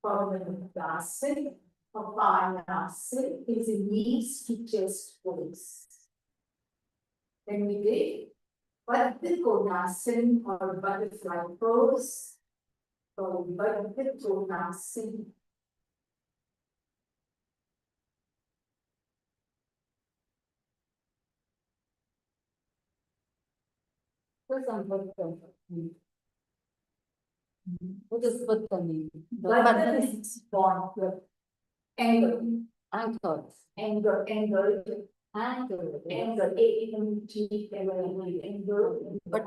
permanent acid. Acid is a knees to chest pose. Then we did Padmakonasana or butterfly pose, or Padmakonasana. What's on Buddha? What does Buddha mean? Buddha is born with anger, Anchor. anger, anger, Anchor. anger, A-N-G, anger. But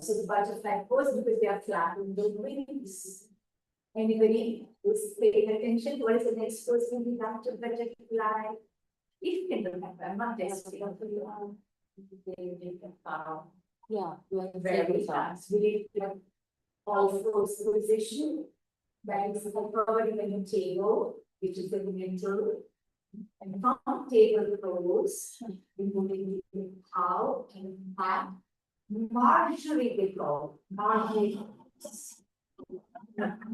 So the butterfly pose because they are flat in the wings. Anybody who's paying attention, what is the next person we have to butterfly? If you can remember, I'm not testing for you. Yeah. Very fast. We did all fours position. That is covered in the table, which is the mental. And from table pose, we move into how and back. Marjorie they call Marjorie.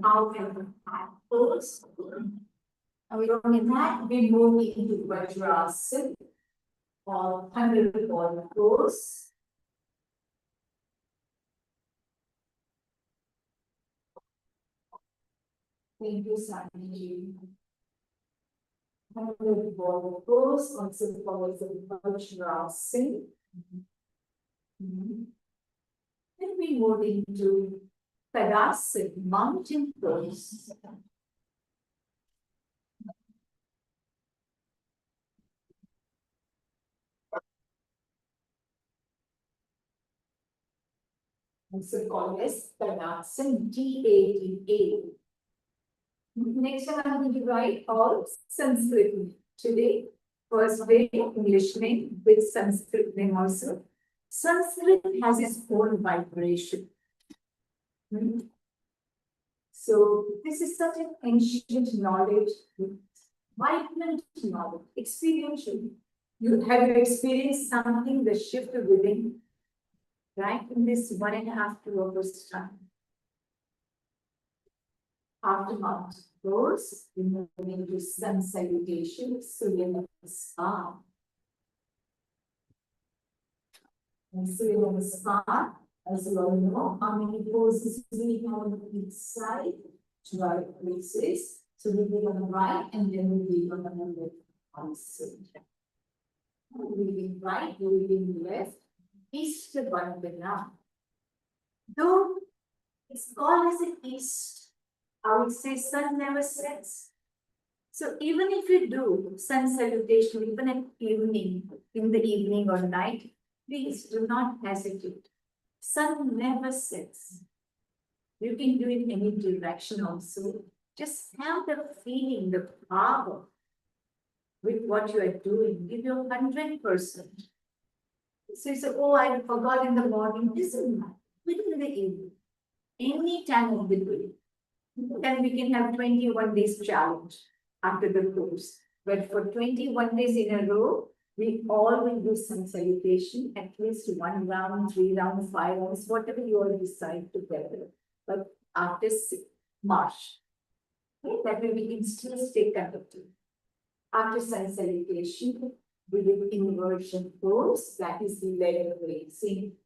How and back pose. And we don't in that, we move into Vajrasana or 100 ball pose. Thank you, Sanji. 100 ball pose, also called the Vajrasana. Then we move into Tadasana, mountain pose. Also called as Tadasana, T-A-D-A. Next one I'm going to write all Sanskrit today. First way, English name with Sanskrit name also. Sanskrit has its own vibration. So this is such an ancient knowledge, vibrant knowledge, experiential. You have experienced something, the shift within, right? In this 1.5 to 2 hours time. After month goes, we move into sun salutation, Surya Namaskar. And Surya Namaskar, as you all know, how many poses we have on each side, 12 places. So we will on the right and then we will on the left also. We will right, we will left, east to Bandana. Though it's called as an east, I would say sun never sets. So even if you do sun salutation, even at evening, in the evening or night, please do not hesitate. Sun never sets. You can do it in any direction also. Just have the feeling, the power with what you are doing. Give your 100%. So you say, oh, I forgot in the morning. Doesn't matter. Within the evening, any time of the day. Then we can have 21 days challenge after the course. But for 21 days in a row, we all will do some salutation, at least 1 round, 3 rounds, 5 rounds, whatever you all decide together. But after March, okay, that way we can still stay connected. After sun salutation, we do inversion pose, that is the leg raising.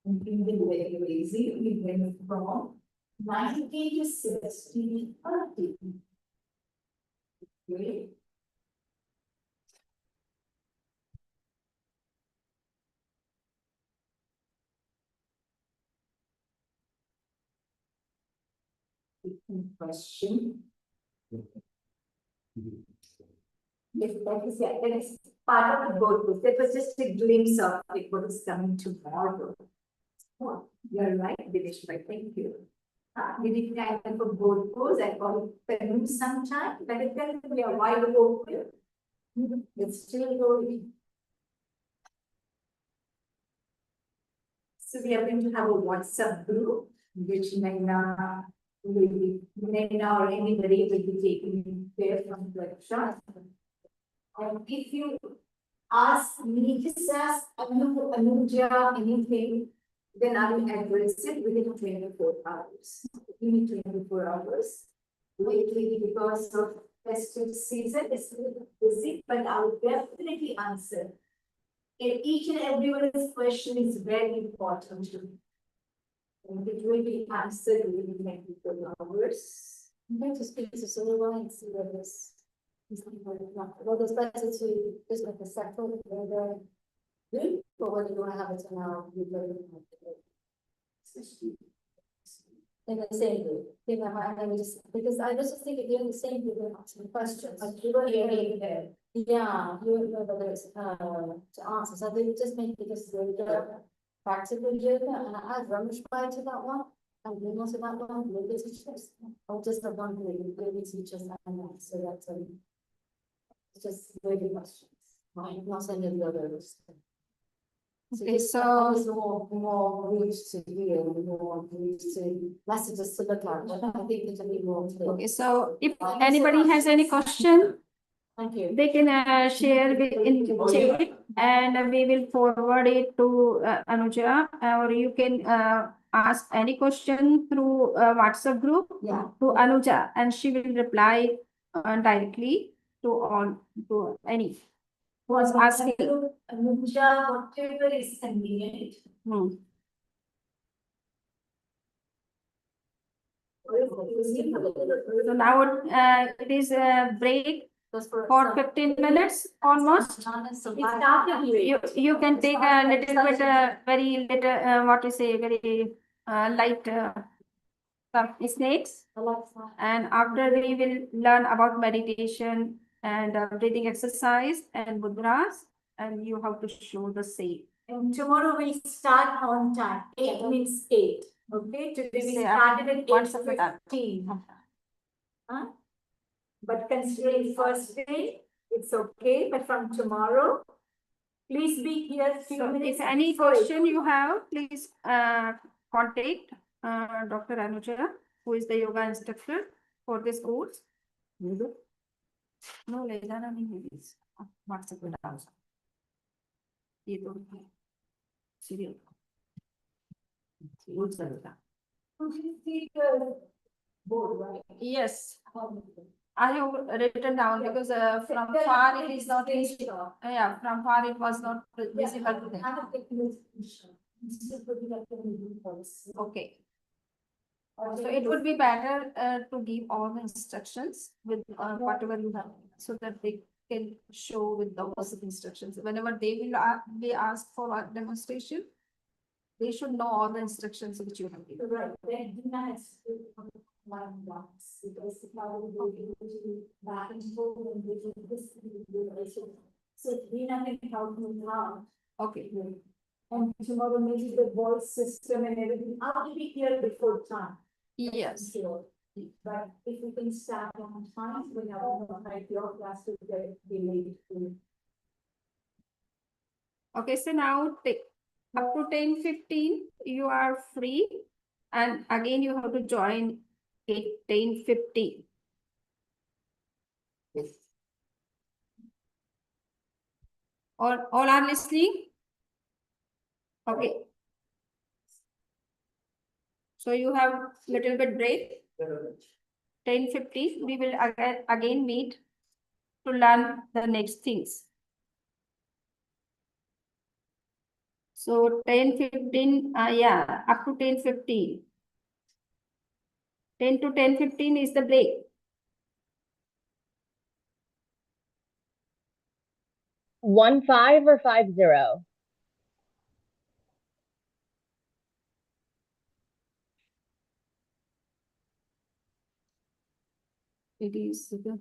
In the leg raising, we went from 90 to 60, 30. Okay. Question. Yes, that is part of the board. That was just a glimpse of it, what is coming tomorrow. Oh, you're right, Dinesh, but thank you. We did kind of a board pose, I call it pen sometime, but it can be a wide open. It's still going. So we are going to have a WhatsApp group, which Naina or anybody will be taking care from the workshop. And if you ask me, just ask Anuja anything, then I will address it within 24 hours. Give me 24 hours. Lately, because of festive season, it's a little busy, but I will definitely answer. And each and everyone's question is very important to me. And it will be answered within 24 hours. I'm going to speak to Solomon and see whether this is well, there's better to just like a settle whether but whether you want to have it now, you in the same group, you know, and just because I just think if you're in the same group, you're asking questions. Like you don't hear there. Yeah, you don't know whether it's to answer. So they just make it just practical yoga, and I add Ramesh to that one. And we also that one, yoga teachers. Or just the one who yoga teachers and that. So that's it's just really questions. Right, not any of the others. Okay, so there's more reach to hear, more reach to messages to look at, but I think there's a bit more. Okay, so if anybody has any question, thank you. They can share in chat and we will forward it to Anuja, or you can ask any question through WhatsApp group to Anuja, and she will reply directly to any was asking. Anuja, whatever is convenient. So now it is a break for 15 minutes almost. You can take a little bit very little what you say very light some snakes, and after we will learn about meditation and breathing exercise and mudras, and you have to show the same. And tomorrow we start on time. 8 means 8. Okay, today we started at 8:15. Huh? But considering first day, it's okay. But from tomorrow, please be here. So if any question you have, please contact Dr. Anuja, who is the yoga instructor for this course. No, Leila nahi hai this. WhatsApp पे डाल सकते. ये तो serial. वो चलेगा. Board, right? Yes. I have written down because from far it is not visible. Yeah, from far it was not visible to them. Okay. So it would be better to give all the instructions with whatever you have, so that they can show with those instructions. Whenever they will be asked for a demonstration, They should know all the instructions which you have given. Right, they do not exclude one box, because the power will be usually back and forth and vision this relation. So we nothing help me now. Okay. And tomorrow maybe the voice system and everything, I'll be here before time. Yes. Sure. But if we can start on time, we have your class to be late. Okay, so now up to 10:15, you are free. And again, you have to join 10:50. All are listening? Okay. So you have little bit break. 10:50, we will again meet to learn the next things. So 10:15, yeah, up to 10:15. 10 to 10:15 is the break. 15 or 50? It is the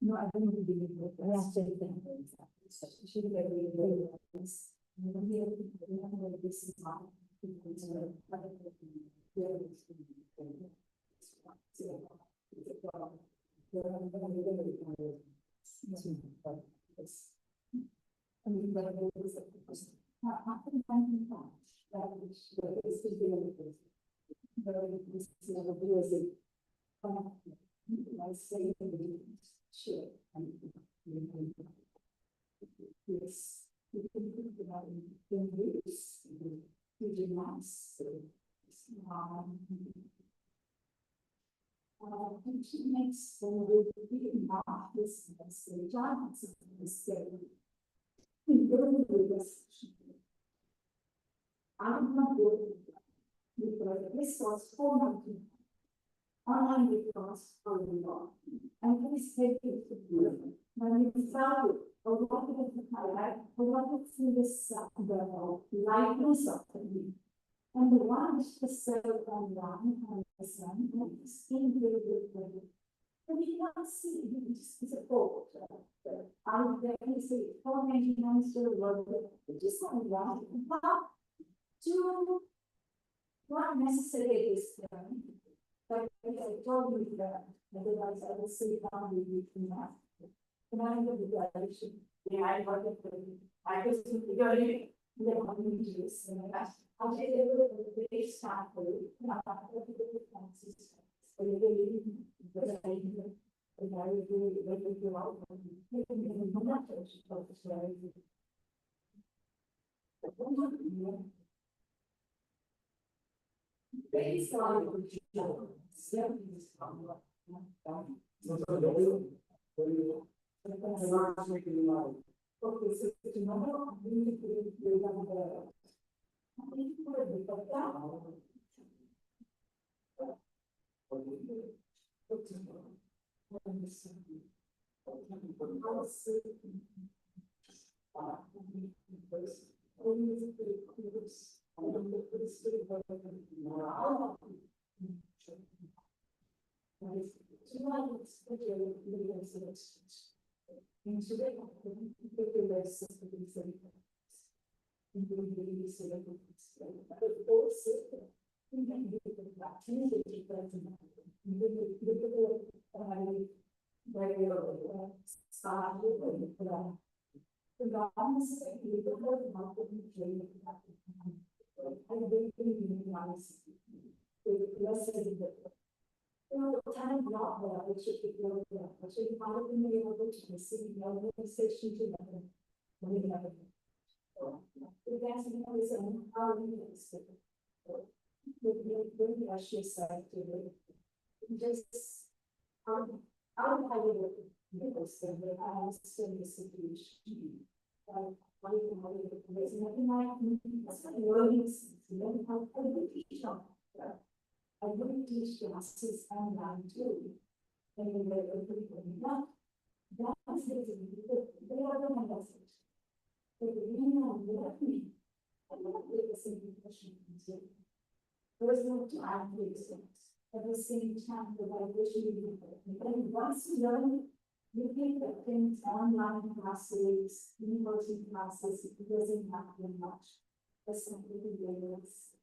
No, I don't believe it. I have to think. She did very well. This is not. I say, sure. Yes, you can think about it in this, you do not say. She makes the reading not this mistake, John has a mistake. I'm not doing it because this was formatted online because for the law. And please take it to you. When you found it, a lot of it, a lot of this, the likeness of the and the one which is served online and the sun, and it's individual. And you can't see it's a quote. I would definitely say, for maintenance to the world, just online. To not necessarily is but I told you that, otherwise I will sit down with you from that. And I will be glad to should. Yeah, I got it. I just really, and I'll take a look at the base start for you. But I really, because I will do it out. Based on okay, so tomorrow I'm going to do time block there, which should be closed there, which should be part of the able to see the organization to them. guess you know is how we expect. Maybe I should say to you, just how I will because I understand the situation. Why you have it because nothing like that's what learning you know how to teach them. I will teach classes online too. And then that's the other one that's it. But the reason I'm learning, I'm not really the same impression as you. There is no time to exist. At the same time, the vibration you get. And once you learn, you think that things online classes, university classes, it doesn't happen much. That's something very else.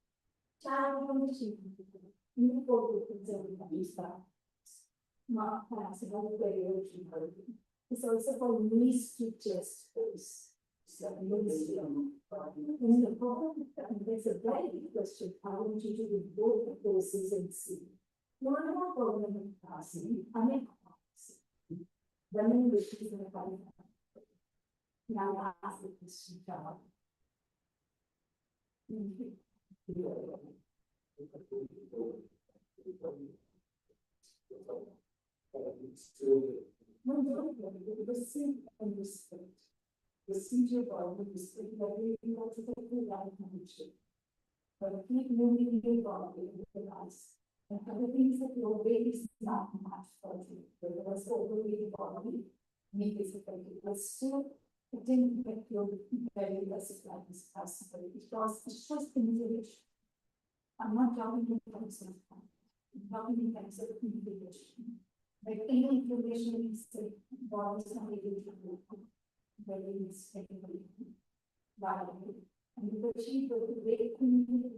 Child conditioning, you go to things everybody's back. Not class, another way of teaching. It's also for least to just face. So, in the problem, there's a very big question. I want you to do both of those and see. One more problem in passing, I mean, when we see the problem. Now I ask the question, John. The same and respect. The seizure body is very multiple life condition. But keep moving your body in the eyes. And other things that your weight is not much for you. But it was overweight body, make it affected. But still, it didn't affect your very less life as possible. It's just injuration. I'm not talking in terms of time. I'm talking in terms of communication. Like any information is body is not able to move. Very mistakenly violently. And the chief of the great community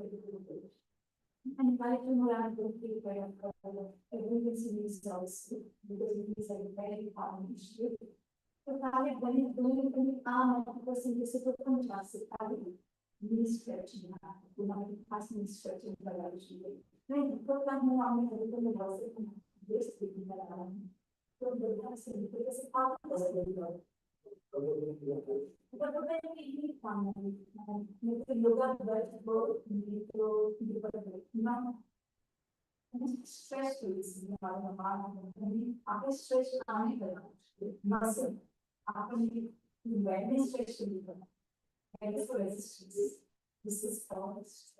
and by the more I'm going to be aware of evidence in these results because it is a very common issue. The fact when you believe in the arm of the person is a contrast, knee stretching, passing stretching by actually. Then the program more on the was this speaking about. So the person because it's part of the but when we eat something, you can look at vegetable, stress is after stress, muscle, after when stress, and this resistance. This is called stress.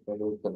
Follow the